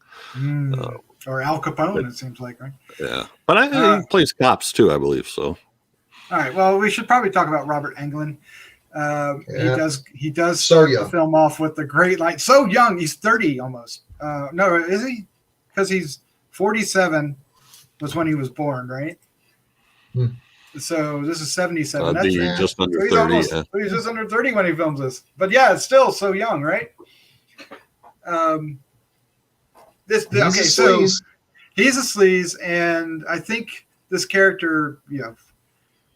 [SPEAKER 1] Or Al Capone, it seems like, right?
[SPEAKER 3] Yeah. But he plays cops too, I believe so.
[SPEAKER 1] All right. Well, we should probably talk about Robert Englund. He does
[SPEAKER 4] So
[SPEAKER 1] start the film off with the great light. So young, he's 30 almost. No, is he? Because he's 47 was when he was born, right? So this is 77. That's
[SPEAKER 3] just under
[SPEAKER 1] so
[SPEAKER 3] 30.
[SPEAKER 1] He's just under 30 when he films this. But yeah, it's still so young, right? So he's a sleaze, and I think this character,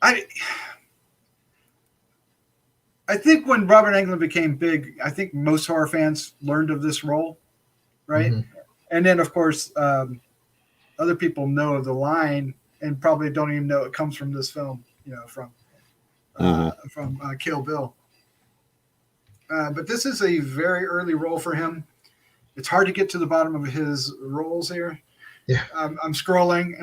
[SPEAKER 1] I think when Robert Englund became big, I think most horror fans learned of this role, right? Mm-hmm. And then, of course, other people know the line and probably don't even know it comes from this film, from Kill Bill. But this is a very early role for him. It's hard to get to the bottom of his roles here.
[SPEAKER 4] Yeah,
[SPEAKER 1] I'm scrolling.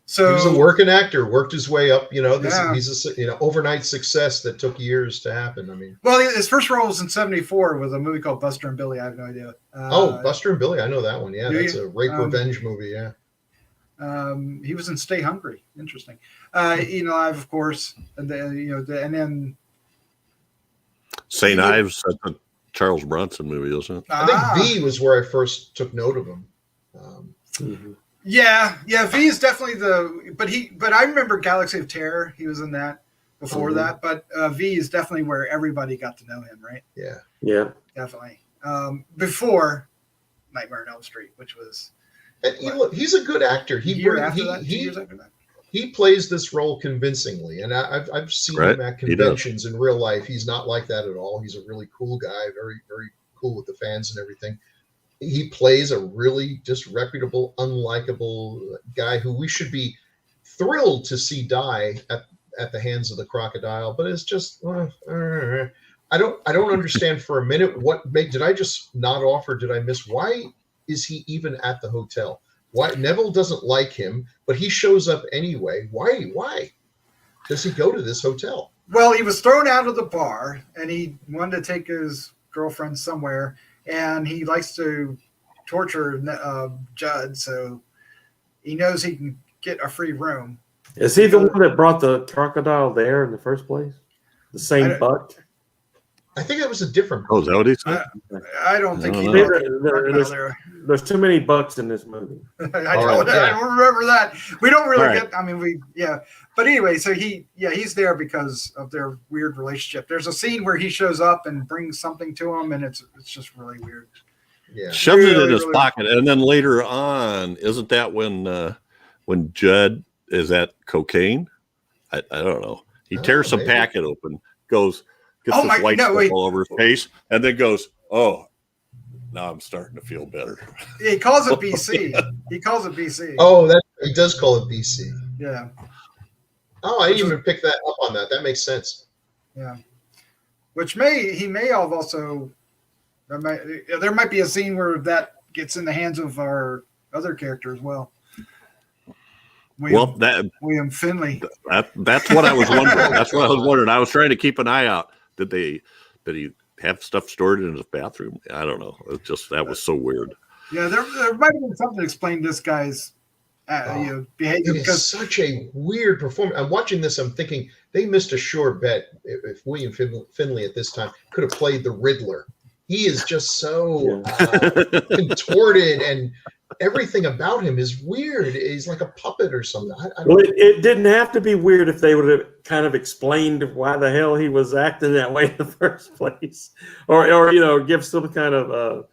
[SPEAKER 1] So
[SPEAKER 4] he was a working actor, worked his way up. He's a overnight success that took years to happen. I mean,
[SPEAKER 1] well, his first role was in '74 with a movie called Buster and Billy. I have no idea.
[SPEAKER 4] Buster and Billy, I know that one. Yeah, that's a rape revenge movie. Yeah.
[SPEAKER 1] He was in Stay Hungry. Interesting. Live, of course, and then
[SPEAKER 3] St. Ives at the Charles Bronson movie, isn't it?
[SPEAKER 4] I think V was where I first took note of him.
[SPEAKER 1] Yeah, V is definitely but I remember Galaxy of Terror. He was in that before that, but V is definitely where everybody got to know him, right?
[SPEAKER 2] Yeah,
[SPEAKER 1] definitely. Before Nightmare on Elm Street, which was.
[SPEAKER 4] And he's a good actor.
[SPEAKER 1] 2 years after that.
[SPEAKER 4] He plays this role convincingly, and I've seen him at conventions in real life. He's not like that at all. He's a really cool guy, very, very cool with the fans and everything. He plays a really disreputable, unlikable guy who we should be thrilled to see die at the hands of the crocodile, but it's just I don't understand for a minute did I just nod off or did I miss? Why is he even at the hotel? Why Neville doesn't like him, but he shows up anyway? Why does he go to this hotel?
[SPEAKER 1] Well, he was thrown out of the bar, and he wanted to take his girlfriend somewhere, and he likes to torture Judd, so he knows he can get a free room.
[SPEAKER 2] Is he the one that brought the crocodile there in the first place? The same buck?
[SPEAKER 4] I think that was a different.
[SPEAKER 3] Oh, is that what he said?
[SPEAKER 1] I don't think he
[SPEAKER 2] There's too many bucks in this movie.
[SPEAKER 1] I don't remember that. We don't really get. I mean, But anyway, so he's there because of their weird relationship. There's a scene where he shows up and brings something to him, and it's just really weird.
[SPEAKER 4] Yeah,
[SPEAKER 3] shoves it in his pocket, and then later on, isn't that when Judd is at cocaine? I don't know. He tears some packet open, gets this white stuff all over his face, and then goes, "Oh, now I'm starting to feel better."
[SPEAKER 1] He calls it BC.
[SPEAKER 4] Oh, he does call it BC.
[SPEAKER 1] Yeah.
[SPEAKER 4] Oh, I didn't even pick that up on that. That makes sense.
[SPEAKER 1] Yeah. Which he may have also. There might be a scene where that gets in the hands of our other character as well. William Finley.
[SPEAKER 3] That's what I was wondering. I was trying to keep an eye out. Did he have stuff stored in his bathroom? I don't know. It's just that was so weird.
[SPEAKER 1] Yeah, there might have been something to explain this guy's behavior.
[SPEAKER 4] It is such a weird performance. I'm watching this. I'm thinking they missed a sure bet if William Finley at this time could have played the Riddler. He is just so contorted, and everything about him is weird. He's like a puppet or something.
[SPEAKER 2] It didn't have to be weird if they would have kind of explained why the hell he was acting that way in the first place, or give some kind of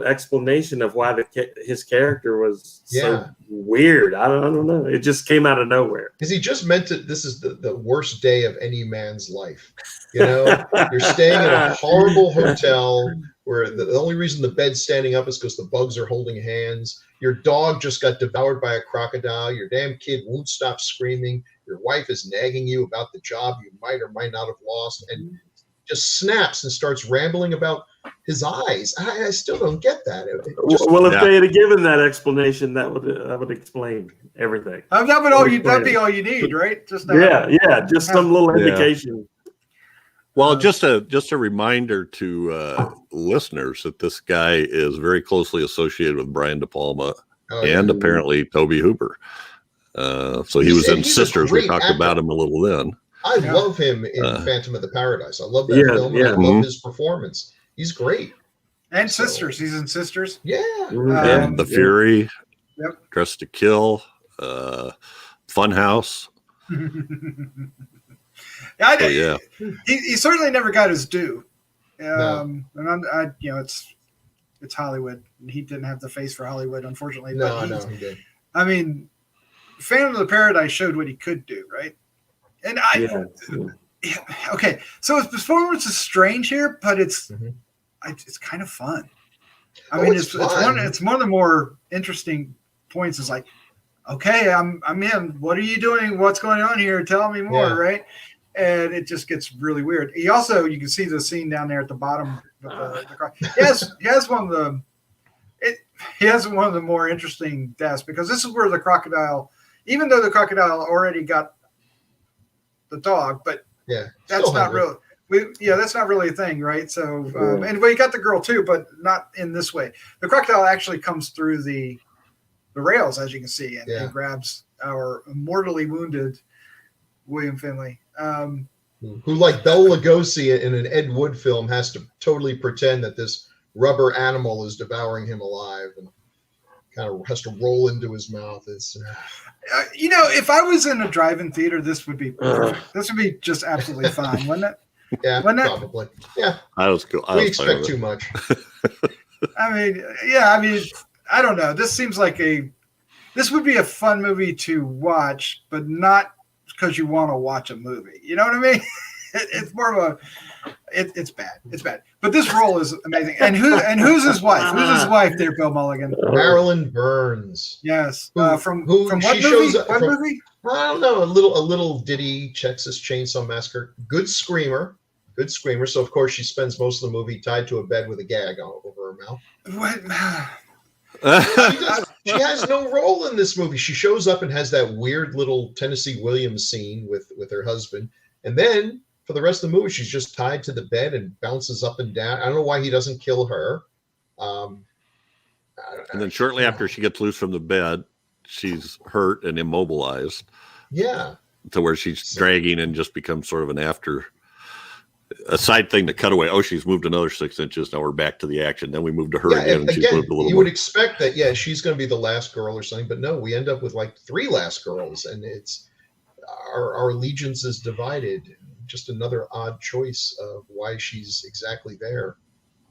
[SPEAKER 2] explanation of why his character was so weird. I don't know. It just came out of nowhere.
[SPEAKER 4] Because he just meant it. This is the worst day of any man's life. You're staying in a horrible hotel where the only reason the bed's standing up is because the bugs are holding hands. Your dog just got devoured by a crocodile. Your damn kid won't stop screaming. Your wife is nagging you about the job you might or might not have lost, and just snaps and starts rambling about his eyes. I still don't get that.
[SPEAKER 2] If they had given that explanation, that would explain everything.
[SPEAKER 1] That'd be all you need, right? Just
[SPEAKER 2] just some little indication.
[SPEAKER 3] Well, just a reminder to listeners that this guy is very closely associated with Brian De Palma and apparently Tobe Hooper. So he was in Sisters. We talked about him a little then.
[SPEAKER 4] I love him in Phantom of the Paradise. I love that film. And I love his performance. He's great.
[SPEAKER 1] And Sisters. He's in Sisters.
[SPEAKER 4] Yeah.
[SPEAKER 3] And The Fury. Yep. Dressed to Kill. Funhouse.
[SPEAKER 1] He certainly never got his due.
[SPEAKER 4] No.
[SPEAKER 1] And it's Hollywood. He didn't have the face for Hollywood, unfortunately.
[SPEAKER 4] No, he did.
[SPEAKER 1] I mean, Phantom of the Paradise showed what he could do, right? And okay, so his performance is strange here, but it's kind of fun. I mean, it's one of the more interesting points. Is like, okay, I'm in. What are you doing? What's going on here? Tell me more, right? And it just gets really weird. You can see the scene down there at the bottom. He has one of the more interesting deaths, because this is where the crocodile, even though the crocodile already got the dog, but that's not real. That's not really a thing, right? So, and we got the girl too, but not in this way. The crocodile actually comes through the rails, as you can see, and grabs our mortally wounded William Finley.
[SPEAKER 4] who like Bela Lugosi in an Ed Wood film has to totally pretend that this rubber animal is devouring him alive and kind of has to roll into his mouth. It's
[SPEAKER 1] if I was in a drive-in theater, this would be perfect. This would be just absolutely fine, wouldn't it?
[SPEAKER 4] Yeah,
[SPEAKER 1] wouldn't it?
[SPEAKER 4] probably. Yeah,
[SPEAKER 3] I was cool.
[SPEAKER 4] we expect too much.
[SPEAKER 1] I mean, I don't know. This seems like this would be a fun movie to watch, but not because you want to watch a movie. You know what I mean? It's more of it's bad. It's bad. But this role is amazing. And who's his wife? Who's his wife there, Bill Mulligan?
[SPEAKER 4] Marilyn Burns.
[SPEAKER 1] Yes. From
[SPEAKER 4] who
[SPEAKER 1] what
[SPEAKER 4] she
[SPEAKER 1] movie?
[SPEAKER 4] shows up
[SPEAKER 1] What
[SPEAKER 4] from,
[SPEAKER 1] movie?
[SPEAKER 4] I don't know, a little ditty, Texas Chainsaw Massacre. Good screamer. So of course she spends most of the movie tied to a bed with a gag over her mouth.
[SPEAKER 1] What?
[SPEAKER 4] She has no role in this movie. She shows up and has that weird little Tennessee Williams scene with her husband, and then for the rest of the movie, she's just tied to the bed and bounces up and down. I don't know why he doesn't kill her.
[SPEAKER 3] And then shortly after she gets loose from the bed, she's hurt and immobilized.
[SPEAKER 4] Yeah.
[SPEAKER 3] To where she's dragging and just becomes sort of a side thing to cut away. Oh, she's moved another 6 inches. Now we're back to the action. Then we move to her again, and she's moved a little
[SPEAKER 4] you
[SPEAKER 3] more.
[SPEAKER 4] would expect that, she's going to be the last girl or something, but no, we end up with like 3 last girls, and it's our allegiance is divided. Just another odd choice of why she's exactly there.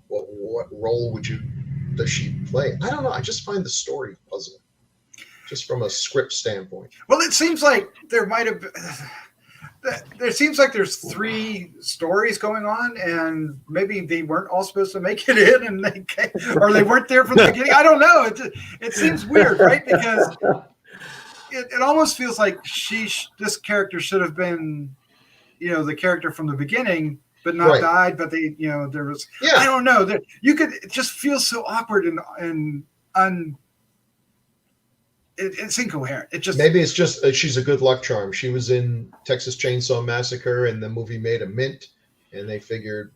[SPEAKER 4] What role does she play? I don't know. I just find the story puzzling, just from a script standpoint.
[SPEAKER 1] Well, it seems like there might have been. There seems like there's 3 stories going on, and maybe they weren't all supposed to make it in, and they weren't there from the beginning. I don't know. It seems weird, right? Because it almost feels like this character should have been, the character from the beginning, but not died. But there was. Yeah. I don't know. It just feels so awkward and it's incoherent.
[SPEAKER 4] Maybe it's just she's a good luck charm. She was in Texas Chainsaw Massacre, and the movie made a mint, and they figured,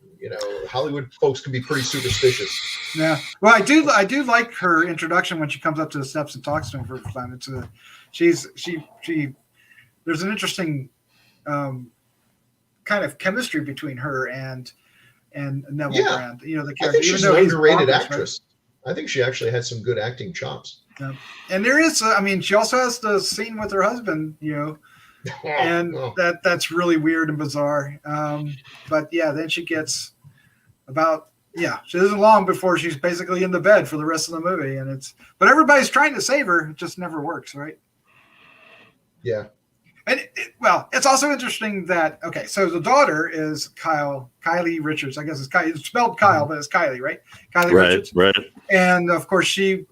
[SPEAKER 4] Hollywood folks can be pretty superstitious.
[SPEAKER 1] Yeah. Well, I do like her introduction when she comes up to the steps and talks to him for the first time. It's there's an interesting kind of chemistry between her and Neville Brand. The character.
[SPEAKER 4] I think she's an underrated actress. Right? I think she actually had some good acting chops.
[SPEAKER 1] Yeah. And there is, she also has the scene with her husband, and that's really weird and bizarre. But then she gets she isn't long before she's basically in the bed for the rest of the movie, but everybody's trying to save her. It just never works, right?
[SPEAKER 4] Yeah.
[SPEAKER 1] And it's also interesting that, so the daughter is Kylie Richards. I guess it's spelled Kyle, but it's Kylie, right? Kylie Richards.
[SPEAKER 3] Right.
[SPEAKER 1] And of course she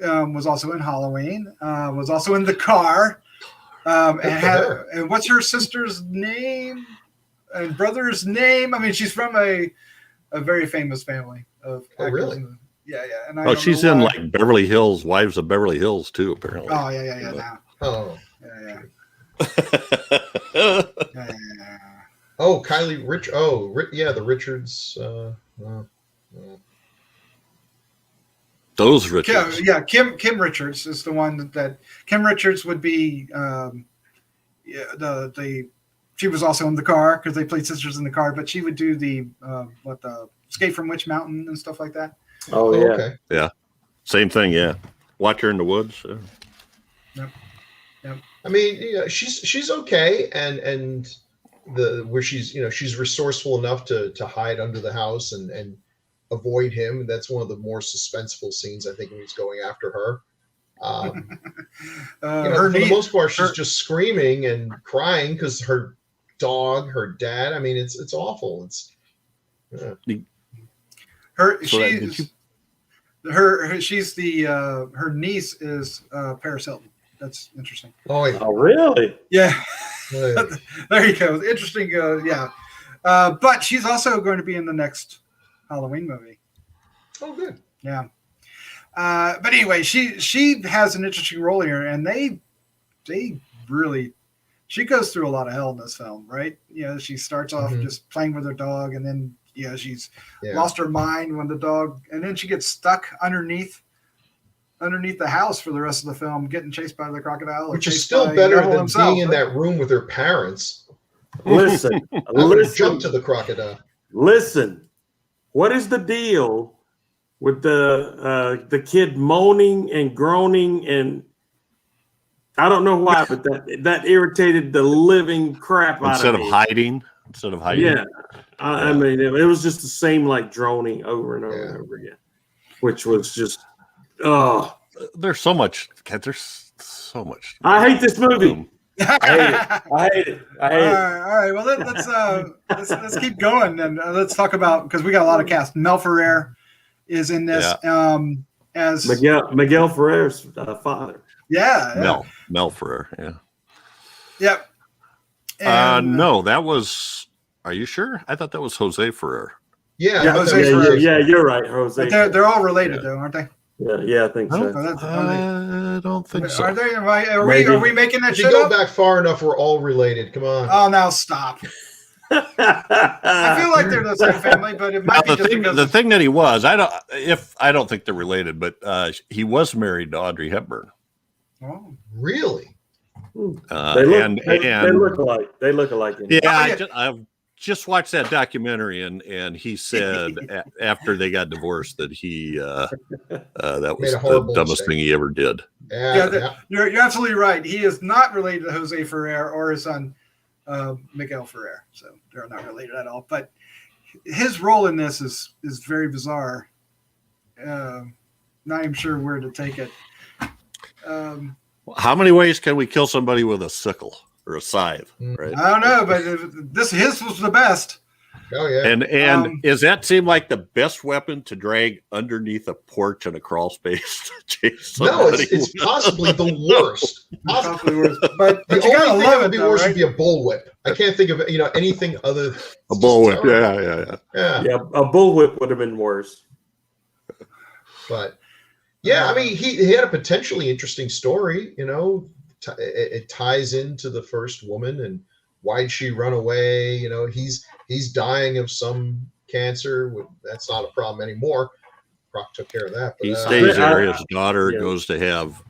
[SPEAKER 1] was also in Halloween, was also in The Car, and what's her sister's name and brother's name? She's from a very famous family of actors.
[SPEAKER 4] Really?
[SPEAKER 1] Yeah. And
[SPEAKER 3] she's in like Beverly Hills, Wives of Beverly Hills too, apparently.
[SPEAKER 1] Oh yeah. Now.
[SPEAKER 4] Oh
[SPEAKER 1] Yeah.
[SPEAKER 4] Oh, Kylie Rich. Oh, the Richards.
[SPEAKER 3] Those Richards.
[SPEAKER 1] Kim Richards is the one that Kim Richards would be. She was also in The Car because they played sisters in The Car, but she would do the Escape from Witch Mountain and stuff like that.
[SPEAKER 2] Oh yeah,
[SPEAKER 4] okay.
[SPEAKER 3] Yeah, same thing. Yeah, Watch Her in the Woods.
[SPEAKER 1] Yep.
[SPEAKER 4] She's okay, and where she's resourceful enough to hide under the house and avoid him. That's one of the more suspenseful scenes, I think, when he's going after her. For the most part, she's just screaming and crying because her dog, her dad. It's awful.
[SPEAKER 1] Her niece is Paris Hilton. That's interesting.
[SPEAKER 4] Oh, yeah.
[SPEAKER 2] Oh, really?
[SPEAKER 1] Yeah.
[SPEAKER 4] Oh, yeah.
[SPEAKER 1] There you go. Interesting. But she's also going to be in the next Halloween movie.
[SPEAKER 4] Oh, good.
[SPEAKER 1] Yeah. But anyway, she has an interesting role here, and they really, she goes through a lot of hell in this film, right? She starts off just playing with her dog, and then she's lost her mind when the dog, and then she gets stuck underneath the house for the rest of the film, getting chased by the crocodile.
[SPEAKER 4] Which is still better than being in that room with her parents.
[SPEAKER 2] Listen,
[SPEAKER 4] I would have
[SPEAKER 2] listen,
[SPEAKER 4] jumped to the crocodile.
[SPEAKER 2] listen. What is the deal with the kid moaning and groaning, and I don't know why, but that irritated the living crap out
[SPEAKER 3] Instead
[SPEAKER 2] of
[SPEAKER 3] of
[SPEAKER 2] me.
[SPEAKER 3] hiding.
[SPEAKER 2] Yeah, I mean, it was just the same like droning over and over and over again, which was just
[SPEAKER 3] There's so much. God, there's so much.
[SPEAKER 2] I hate this movie. I hate it.
[SPEAKER 1] All right. Well, let's keep going and let's talk about, because we got a lot of cast. Mel Ferreira is in this as
[SPEAKER 2] Miguel Ferreira's father.
[SPEAKER 3] Mel Ferreira. Yeah.
[SPEAKER 1] Yep. And,
[SPEAKER 3] no, that was. Are you sure? I thought that was Jose Ferrer.
[SPEAKER 2] Yeah, you're right, Jose.
[SPEAKER 1] But they're all related, though, aren't they?
[SPEAKER 2] Yeah, I think so.
[SPEAKER 3] I don't think so.
[SPEAKER 1] Are they? Are we making that
[SPEAKER 4] If you
[SPEAKER 1] shit
[SPEAKER 4] go
[SPEAKER 1] up?
[SPEAKER 4] back far enough, we're all related. Come on.
[SPEAKER 1] Oh, now stop. I feel like they're the same family, but it might be just because
[SPEAKER 3] the thing that he was. I don't think they're related, but he was married to Audrey Hepburn.
[SPEAKER 1] Oh,
[SPEAKER 4] Really?
[SPEAKER 2] They look alike. They look alike.
[SPEAKER 3] Yeah, I've just watched that documentary, and he said after they got divorced that he that was the dumbest thing he ever did.
[SPEAKER 1] Yeah. You're absolutely right. He is not related to Jose Ferrer or his son Miguel Ferreira, so they're not related at all. But his role in this is very bizarre. Not even sure where to take it.
[SPEAKER 3] How many ways can we kill somebody with a sickle or a scythe? Right?
[SPEAKER 1] I don't know, but his was the best.
[SPEAKER 4] Oh yeah.
[SPEAKER 3] And does that seem like the best weapon to drag underneath a porch in a crawl space to chase somebody?
[SPEAKER 4] No, it's possibly the worst.
[SPEAKER 1] Possibly worse. But
[SPEAKER 4] The
[SPEAKER 1] you gotta
[SPEAKER 4] only thing
[SPEAKER 1] love
[SPEAKER 4] that would
[SPEAKER 1] it,
[SPEAKER 4] be
[SPEAKER 1] though,
[SPEAKER 4] worse
[SPEAKER 1] right?
[SPEAKER 4] would be a bullwhip. I can't think of anything other than
[SPEAKER 3] A bullwhip. Yeah.
[SPEAKER 2] Yeah, a bullwhip would have been worse.
[SPEAKER 4] But yeah, I mean, he had a potentially interesting story. It ties into the first woman and why'd she run away? He's dying of some cancer. That's not a problem anymore. Croc took care of that. But,
[SPEAKER 3] He stays there. His daughter goes to have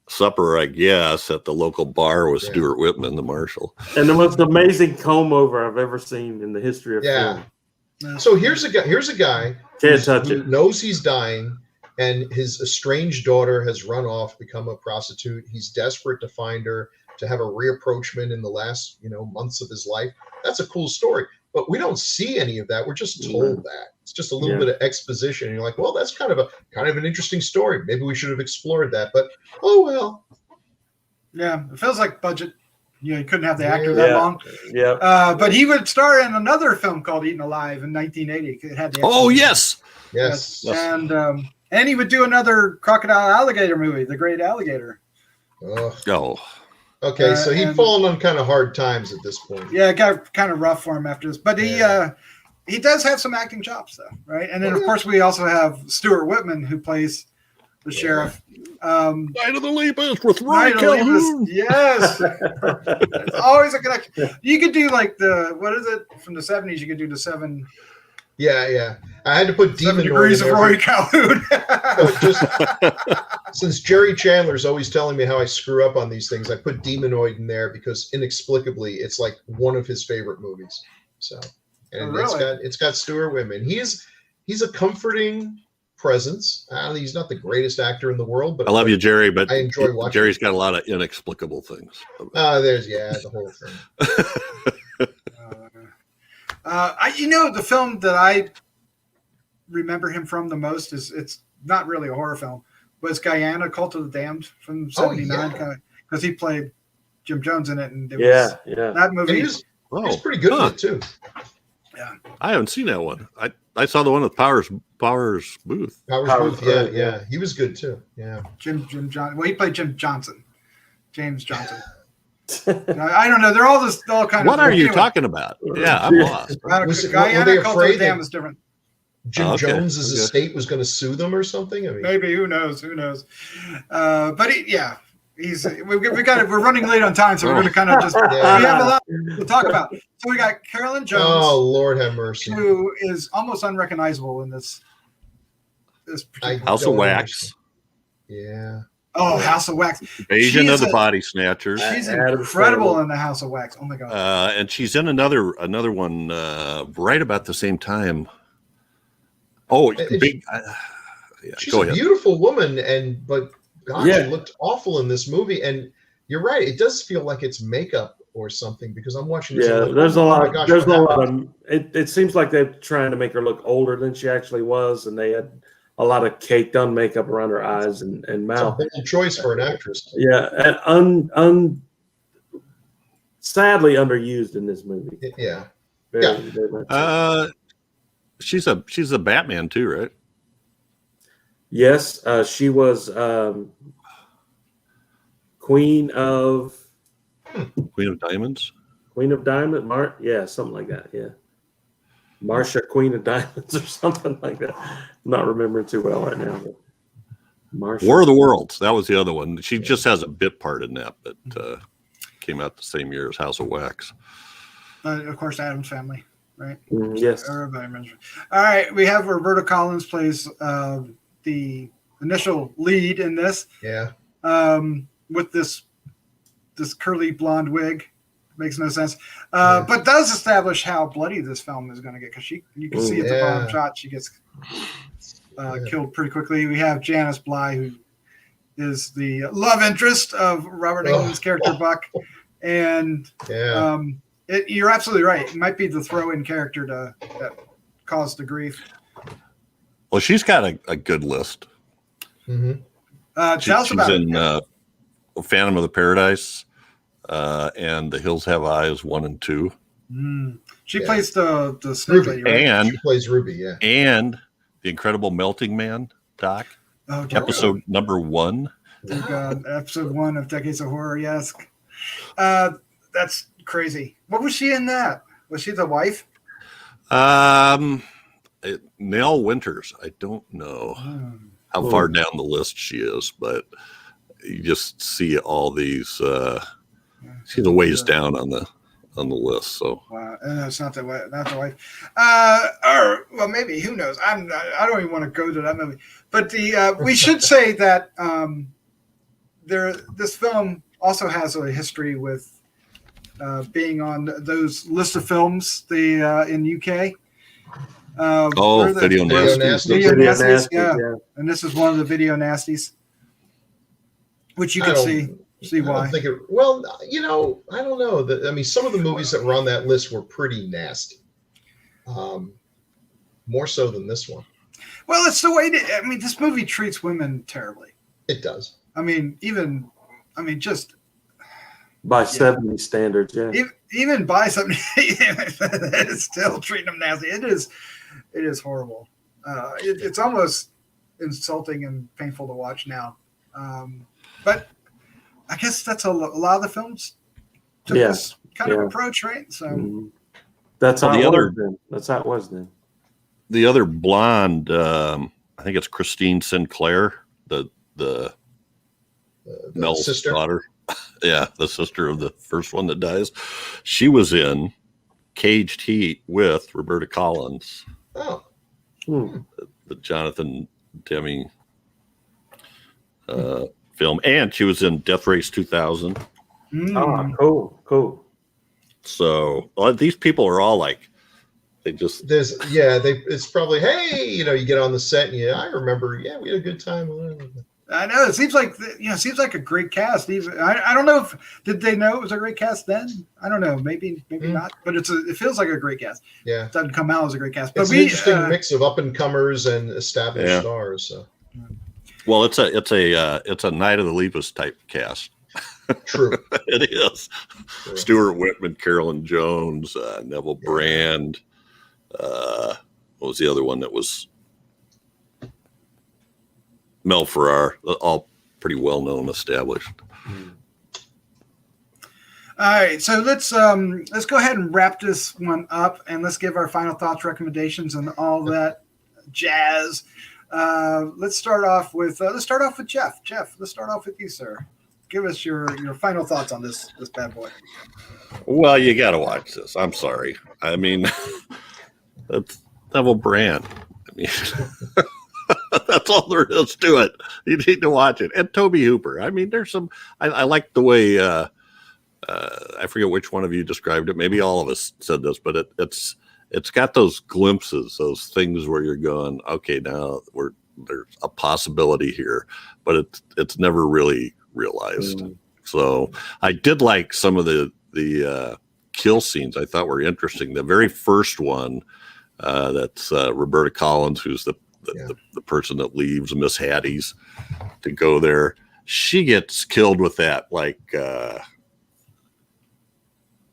[SPEAKER 3] supper, I guess, at the local bar with Stuart Whitman, the marshal.
[SPEAKER 2] And the most amazing comb over I've ever seen in the history of film.
[SPEAKER 4] So here's a guy
[SPEAKER 2] Can't touch
[SPEAKER 4] who
[SPEAKER 2] it.
[SPEAKER 4] knows he's dying, and his estranged daughter has run off, become a prostitute. He's desperate to find her, to have a reapproachment in the last months of his life. That's a cool story, but we don't see any of that. We're just told that. It's just a little bit of exposition, and you're like, well, that's kind of an interesting story. Maybe we should have explored that, but oh well.
[SPEAKER 1] Yeah, it feels like budget. You couldn't have the actor that long.
[SPEAKER 2] Yeah.
[SPEAKER 1] But he would star in another film called Eaten Alive in 1980. It had the
[SPEAKER 4] Yes.
[SPEAKER 1] And he would do another crocodile alligator movie, The Great Alligator.
[SPEAKER 4] Okay, so he'd fallen on kind of hard times at this point.
[SPEAKER 1] Yeah, it got kind of rough for him after this. But he does have some acting chops, though, right? And then, of course, we also have Stuart Whitman, who plays the sheriff.
[SPEAKER 3] Night of the Lepus with Roy
[SPEAKER 1] Night of the Lepus.
[SPEAKER 3] Calhoun.
[SPEAKER 1] Yes. It's always a connection. You could do like what is it from the 70s? You could do the 7
[SPEAKER 4] Yeah. I had to put Demon
[SPEAKER 1] degrees of Roy Calhoun.
[SPEAKER 4] Since Jerry Chandler's always telling me how I screw up on these things, I put Demonoid in there because inexplicably it's like one of his favorite movies. So, and it's got Stuart Whitman. He's a comforting presence. He's not the greatest actor in the world, but
[SPEAKER 3] I love you, Jerry, but
[SPEAKER 4] I enjoy watching.
[SPEAKER 3] Jerry's got a lot of inexplicable things.
[SPEAKER 4] There's the whole thing.
[SPEAKER 1] The film that I remember him from the most it's not really a horror film, but it's Guyana, Cult of the Damned from '79, because he played Jim Jones in it, and that movie.
[SPEAKER 4] He's pretty good in it too.
[SPEAKER 1] Yeah,
[SPEAKER 3] I haven't seen that one. I saw the one with Powers Booth.
[SPEAKER 4] Powers Booth, yeah, he was good too. Yeah,
[SPEAKER 1] Jim Johnson. Well, he played James Johnson. I don't know. They're all kind of.
[SPEAKER 3] What are you talking about? Yeah, I'm lost.
[SPEAKER 1] Guyana, Cult of the Damned is different.
[SPEAKER 4] Jim Jones's estate was going to sue them or something. I mean,
[SPEAKER 1] maybe who knows? But we're running late on time, so we're going to kind of just we have a lot to talk about. So we got Carolyn Jones.
[SPEAKER 4] Oh, Lord have mercy.
[SPEAKER 1] Who is almost unrecognizable in this
[SPEAKER 3] House of Wax.
[SPEAKER 4] Yeah.
[SPEAKER 1] Oh, House of Wax.
[SPEAKER 3] Invasion
[SPEAKER 1] She
[SPEAKER 3] of
[SPEAKER 1] is
[SPEAKER 3] the
[SPEAKER 1] a-
[SPEAKER 3] Body Snatchers.
[SPEAKER 1] She's
[SPEAKER 2] Adam
[SPEAKER 1] incredible
[SPEAKER 2] Sandler.
[SPEAKER 1] in the House of Wax. Oh my god.
[SPEAKER 3] And she's in another one right about the same time. Oh,
[SPEAKER 4] And
[SPEAKER 3] big. Yeah,
[SPEAKER 4] She's
[SPEAKER 3] go
[SPEAKER 4] a
[SPEAKER 3] ahead.
[SPEAKER 4] beautiful woman, but God,
[SPEAKER 2] Yeah.
[SPEAKER 4] she looked awful in this movie. And you're right, it does feel like it's makeup or something because I'm watching this.
[SPEAKER 2] Yeah,
[SPEAKER 4] I'm like,
[SPEAKER 2] there's a
[SPEAKER 4] oh my
[SPEAKER 2] lot.
[SPEAKER 4] gosh,
[SPEAKER 2] There's a
[SPEAKER 4] what
[SPEAKER 2] lot
[SPEAKER 4] happened?
[SPEAKER 2] of. It seems like they're trying to make her look older than she actually was, and they had a lot of caked on makeup around her eyes and
[SPEAKER 4] It's a
[SPEAKER 2] mouth.
[SPEAKER 4] bold choice for an actress.
[SPEAKER 2] Yeah, and sadly underused in this movie.
[SPEAKER 4] Yeah.
[SPEAKER 2] Very much so.
[SPEAKER 3] She's a Batman too, right?
[SPEAKER 2] Yes, she was Queen of
[SPEAKER 3] Queen of Diamonds.
[SPEAKER 2] Diamond. Yeah, something like that. Yeah, Marsha, Queen of Diamonds, or something like that. I'm not remembering too well right now. But Marsha.
[SPEAKER 3] War of the Worlds. That was the other one. She just has a bit part in that, but came out the same year as House of Wax.
[SPEAKER 1] Of course, Adam's Family, right?
[SPEAKER 2] Yes.
[SPEAKER 1] Everybody mentioned. All right, we have Roberto Collins plays the initial lead in this.
[SPEAKER 4] Yeah.
[SPEAKER 1] With this curly blonde wig. Makes no sense, but does establish how bloody this film is going to get because you can see at the bottom shot she gets killed pretty quickly. We have Janice Bly, who is the love interest of Robert Englund's character Buck, and you're absolutely right. It might be the throw-in character that caused the grief.
[SPEAKER 3] Well, she's got a good list.
[SPEAKER 4] Mm-hmm.
[SPEAKER 1] Tell us about
[SPEAKER 3] in
[SPEAKER 1] it.
[SPEAKER 3] Phantom of the Paradise and The Hills Have Eyes 1 and 2.
[SPEAKER 1] She plays the snake lady, right?
[SPEAKER 3] And
[SPEAKER 4] she plays Ruby, yeah.
[SPEAKER 3] And The Incredible Melting Man, Doc.
[SPEAKER 1] Oh,
[SPEAKER 3] episode number 1.
[SPEAKER 1] Dear God, episode 1 of Decades of Horror, yes. That's crazy. What was she in that? Was she the wife?
[SPEAKER 3] Nell Winters. I don't know how far down the list she is, but you just see all these. She's a ways down on the list. So
[SPEAKER 1] wow, no, it's not the wife. Or well, maybe, who knows? I don't even want to go to that movie. But we should say that this film also has a history with being on those list of films in UK.
[SPEAKER 3] Video Nasties.
[SPEAKER 1] Video Nasties, yeah. And this is one of the Video Nasties, which you can see why.
[SPEAKER 4] I don't know. I mean, some of the movies that were on that list were pretty nasty. More so than this one.
[SPEAKER 1] Well, it's the way this movie treats women terribly.
[SPEAKER 4] It does.
[SPEAKER 1] Just
[SPEAKER 2] by 70 standards, yeah.
[SPEAKER 1] Even by 70, it's still treating them nasty. It is horrible. It's almost insulting and painful to watch now. But I guess that's a lot of the films took this kind of approach, right? So
[SPEAKER 2] that's how it was then.
[SPEAKER 3] The other blonde, I think it's Christine Sinclair, the Mel's
[SPEAKER 4] sister.
[SPEAKER 3] Daughter. Yeah, the sister of the first one that dies. She was in Caged Heat with Roberto Collins.
[SPEAKER 4] Oh.
[SPEAKER 3] The Jonathan Demme film. And she was in Death Race 2000.
[SPEAKER 2] Cool.
[SPEAKER 3] So these people are all like,
[SPEAKER 4] it's probably, hey, you get on the set and I remember, we had a good time.
[SPEAKER 1] I know it seems like a great cast. Even I don't know did they know it was a great cast then? I don't know, maybe not. But it feels like a great cast.
[SPEAKER 4] Yeah,
[SPEAKER 1] it doesn't come out as a great cast. But
[SPEAKER 4] it's an interesting mix of up and comers and established stars. So.
[SPEAKER 3] Well, it's a Night of the Lepus type cast.
[SPEAKER 4] True,
[SPEAKER 3] it is. True. Stuart Whitman, Carolyn Jones, Neville Brand. What was the other one that was? Mel Ferreira, all pretty well known, established.
[SPEAKER 1] All right, so let's go ahead and wrap this one up, and let's give our final thoughts, recommendations, and all that jazz. Let's start off with Jeff. Jeff, let's start off with you, sir. Give us your final thoughts on this bad boy.
[SPEAKER 3] Well, you got to watch this. I'm sorry. I mean, that's Neville Brand. I mean. That's all there is to it. You need to watch it. And Tobe Hooper. I mean, there's some. I like the way. I forget which one of you described it. Maybe all of us said this, but it's got those glimpses, those things where you're going, okay, now there's a possibility here, but it's never really realized. So I did like some of the kill scenes. I thought were interesting. The very first one, that's Roberto Collins, who's the person that leaves Miss Hattie's to go there. She gets killed with that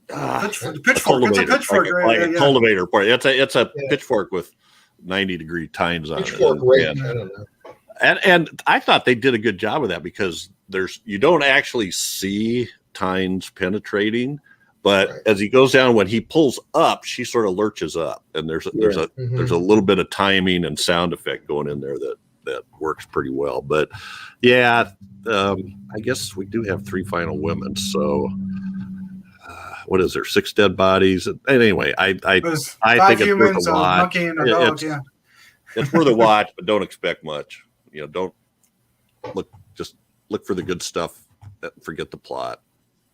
[SPEAKER 1] the pitchfork. It's a pitchfork, right?
[SPEAKER 3] Like a cultivator part. It's a pitchfork with 90-degree tines on
[SPEAKER 4] pitchfork
[SPEAKER 3] it.
[SPEAKER 4] rake. I don't know.
[SPEAKER 3] And I thought they did a good job of that because you don't actually see tines penetrating, but as he goes down, when he pulls up, she sort of lurches up, and there's a little bit of timing and sound effect going in there that works pretty well. But yeah, I guess we do have 3 final women, so. What is there? 6 dead bodies. And anyway, I think it's
[SPEAKER 1] humans,
[SPEAKER 3] worth a watch.
[SPEAKER 1] A monkey and a dog.
[SPEAKER 3] It's worth a watch, but don't expect much. Don't look. Just look for the good stuff. Forget the plot.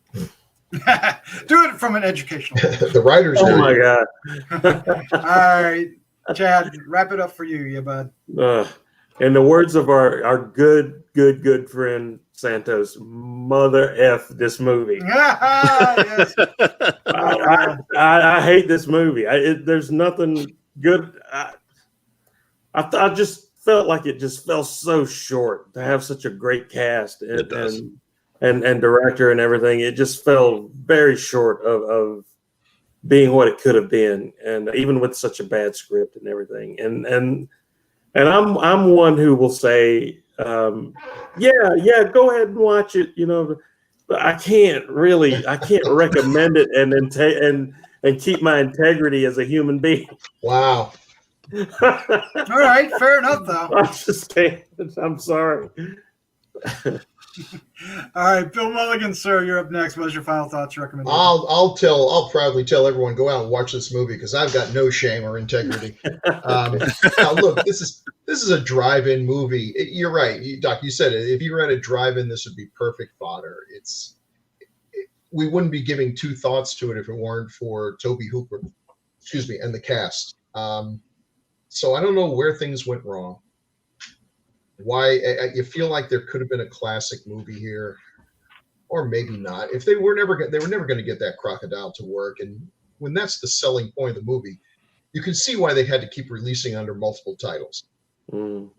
[SPEAKER 1] Do it from an educational.
[SPEAKER 4] The writers.
[SPEAKER 2] Oh my god!
[SPEAKER 1] All right, Chad, wrap it up for you, bud.
[SPEAKER 2] In the words of our good friend Santos, mother F this movie.
[SPEAKER 1] Yes.
[SPEAKER 2] I hate this movie. There's nothing good. I just felt like it just fell so short to have such a great cast and director and everything. It just fell very short of being what it could have been, and even with such a bad script and everything. And I'm one who will say, yeah, go ahead and watch it, but I can't recommend it and keep my integrity as a human being.
[SPEAKER 4] Wow.
[SPEAKER 1] All right, fair enough though.
[SPEAKER 2] I just can't. I'm sorry.
[SPEAKER 1] All right, Bill Mulligan, sir, you're up next. What's your final thoughts, recommendation?
[SPEAKER 4] I'll proudly tell everyone, go out and watch this movie because I've got no shame or integrity. Now look, this is a drive-in movie. You're right, Doc. You said it. If you were at a drive-in, this would be perfect fodder. We wouldn't be giving 2 thoughts to it if it weren't for Tobe Hooper, and the cast. So I don't know where things went wrong. Why you feel like there could have been a classic movie here, or maybe not. If they were never going to get that crocodile to work, and when that's the selling point of the movie, you can see why they had to keep releasing under multiple titles. And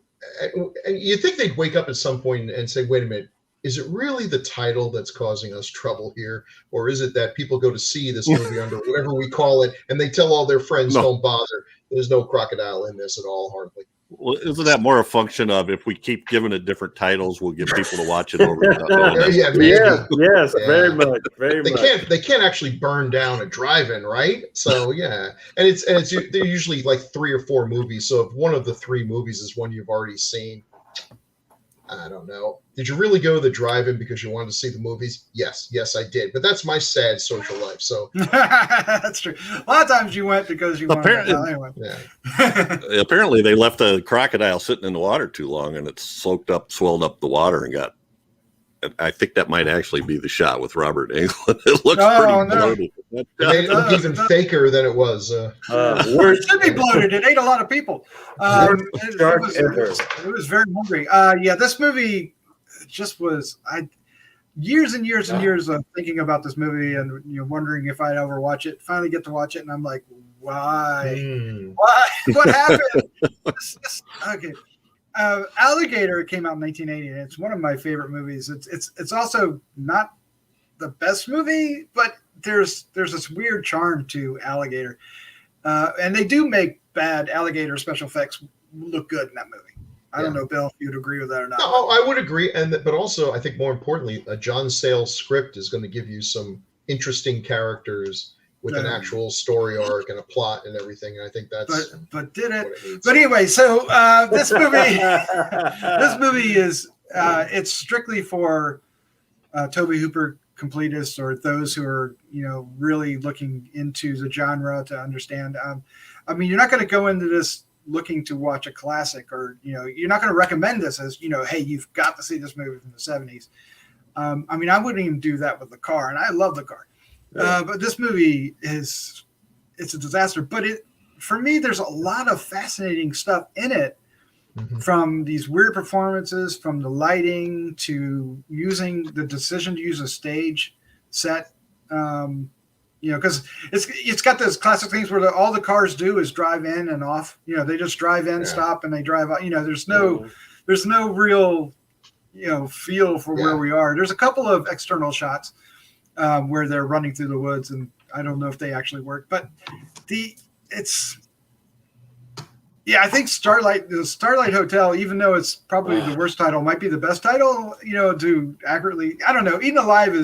[SPEAKER 4] you think they'd wake up at some point and say, "Wait a minute, is it really the title that's causing us trouble here, or is it that people go to see this movie under whatever we call it, and they tell all their friends, don't bother. There's no crocodile in this at all, hardly."
[SPEAKER 3] Well, isn't that more a function of if we keep giving it different titles, we'll get people to watch it over?
[SPEAKER 2] Yes, very much.
[SPEAKER 4] They can't actually burn down a drive-in, right? So yeah, and they're usually like 3 or 4 movies. So if one of the 3 movies is one you've already seen, I don't know. Did you really go to the drive-in because you wanted to see the movies? Yes, I did. But that's my sad social life. So
[SPEAKER 1] that's true. A lot of times you went because you wanted to. Anyway.
[SPEAKER 3] Yeah. Apparently, they left the crocodile sitting in the water too long, and it swelled up the water and got. I think that might actually be the shot with Robert Englund. It looks pretty bloated.
[SPEAKER 4] It made it look even faker than it was.
[SPEAKER 1] It should be bloated. It ate a lot of people. It was very hungry. This movie just was. Years and years and years of thinking about this movie and wondering if I'd ever watch it. Finally get to watch it, and I'm like, why? Why? What happened? Okay. Alligator came out in 1980, and it's one of my favorite movies. It's also not the best movie, but there's this weird charm to Alligator, and they do make bad alligator special effects look good in that movie. I don't know, Bill, if you'd agree with that or not.
[SPEAKER 4] No, I would agree, but also I think more importantly, a John Sayles script is going to give you some interesting characters with an actual story arc and a plot and everything. And I think that's.
[SPEAKER 1] But did it? But anyway, so this movie is it's strictly for Tobe Hooper completists or those who are really looking into the genre to understand. I mean, you're not going to go into this looking to watch a classic, or you're not going to recommend this as hey, you've got to see this movie from the 70s. I mean, I wouldn't even do that with The Car, and I love The Car. But this movie it's a disaster. But for me, there's a lot of fascinating stuff in it, from these weird performances, from the lighting to using the decision to use a stage set. Because it's got those classic things where all the cars do is drive in and off. They just drive in, stop, and they drive out. There's no real feel for where we are. There's a couple of external shots where they're running through the woods, and I don't know if they actually work. But I think the Starlight Hotel, even though it's probably the worst title, might be the best title. To accurately, I don't know. Eaten Alive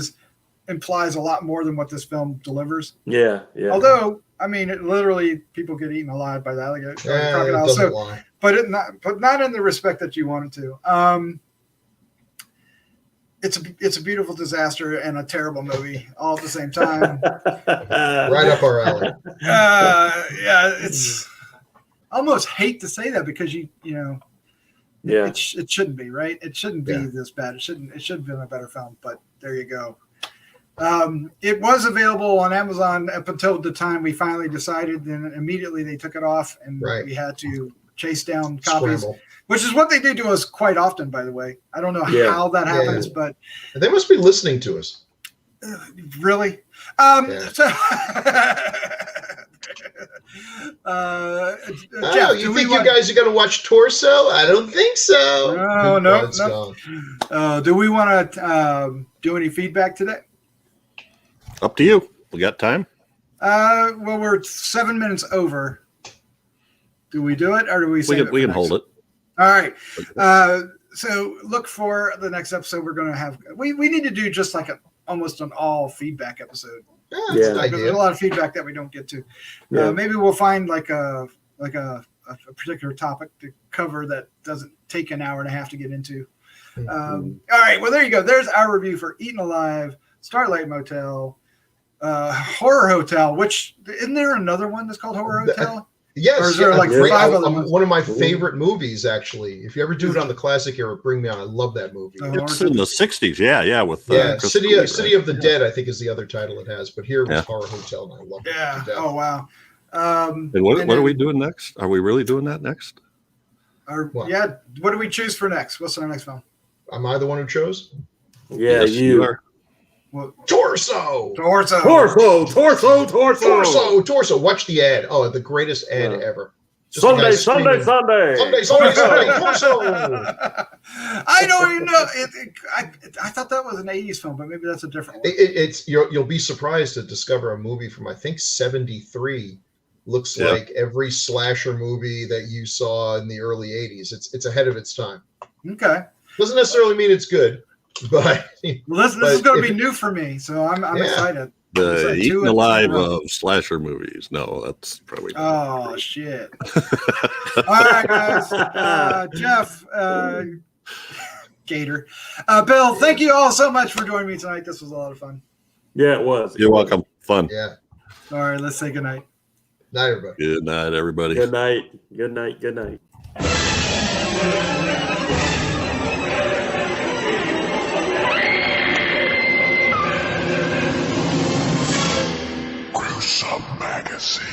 [SPEAKER 1] implies a lot more than what this film delivers. Yeah. Although, I mean, it literally people get eaten alive by the alligator, crocodile. So, but not in the respect that you want it to. It's a beautiful disaster and a terrible movie all at the same time.
[SPEAKER 4] Right up our alley.
[SPEAKER 1] It's almost hate to say that because it shouldn't be, right? It shouldn't be this bad. It should have been a better film, but there you go. It was available on Amazon up until the time we finally decided, and immediately they took it off, and we had to chase down copies, which is what they do to us quite often, by the way. I don't know how that happens, but
[SPEAKER 4] they must be listening to us.
[SPEAKER 1] Really?
[SPEAKER 4] Jeff, you think you guys are going to watch Torso? I don't think so.
[SPEAKER 1] No. Do we want to do any feedback today?
[SPEAKER 3] Up to you. We got time?
[SPEAKER 1] Well, we're 7 minutes over. Do we do it, or do we save it?
[SPEAKER 3] We can hold it.
[SPEAKER 1] All right. So look for the next episode. We're going to have. We need to do just like almost an all feedback episode.
[SPEAKER 4] There's
[SPEAKER 1] a lot of feedback that we don't get to. Maybe we'll find like a particular topic to cover that doesn't take an hour and a half to get into. All right. Well, there you go. There's our review for Eaten Alive, Starlight Motel, Horror Hotel. Which isn't there another one that's called Horror Hotel?
[SPEAKER 4] Yes,
[SPEAKER 1] or is there like 5 other ones?
[SPEAKER 4] One of my favorite movies, actually. If you ever do it on the classic era, bring me on. I love that movie.
[SPEAKER 3] It's in the 60s, with
[SPEAKER 4] City of the Dead, I think, is the other title it has. But here was Horror Hotel, and I love it.
[SPEAKER 1] Yeah. Oh wow.
[SPEAKER 3] And what are we doing next? Are we really doing that next?
[SPEAKER 1] What do we choose for next? What's our next film?
[SPEAKER 4] Am I the one who chose?
[SPEAKER 2] Yeah, yes, you are.
[SPEAKER 1] Well,
[SPEAKER 4] Torso.
[SPEAKER 1] Watch
[SPEAKER 4] the ad. Oh, the greatest ad ever.
[SPEAKER 2] Sunday.
[SPEAKER 4] Torso.
[SPEAKER 1] I don't even know. I thought that was an 80s film, but maybe that's a different one.
[SPEAKER 4] You'll be surprised to discover a movie from, I think, 73. Looks like every slasher movie that you saw in the early 80s. It's ahead of its time.
[SPEAKER 1] Okay.
[SPEAKER 4] Doesn't necessarily mean it's good. But
[SPEAKER 1] this is going to be new for me, so I'm excited.
[SPEAKER 3] The Eaten Alive of slasher movies. No, that's probably not.
[SPEAKER 1] Oh, shit. All right, guys. Jeff, Gator, Bill, thank you all so much for joining me tonight. This was a lot of fun.
[SPEAKER 2] Yeah, it was.
[SPEAKER 3] You're welcome. Fun.
[SPEAKER 4] Yeah.
[SPEAKER 1] All right, let's say goodnight.
[SPEAKER 4] Night, everybody.
[SPEAKER 3] Good night, everybody.
[SPEAKER 2] Good night. Good night. Good night.
[SPEAKER 5] Gruesome Magazine.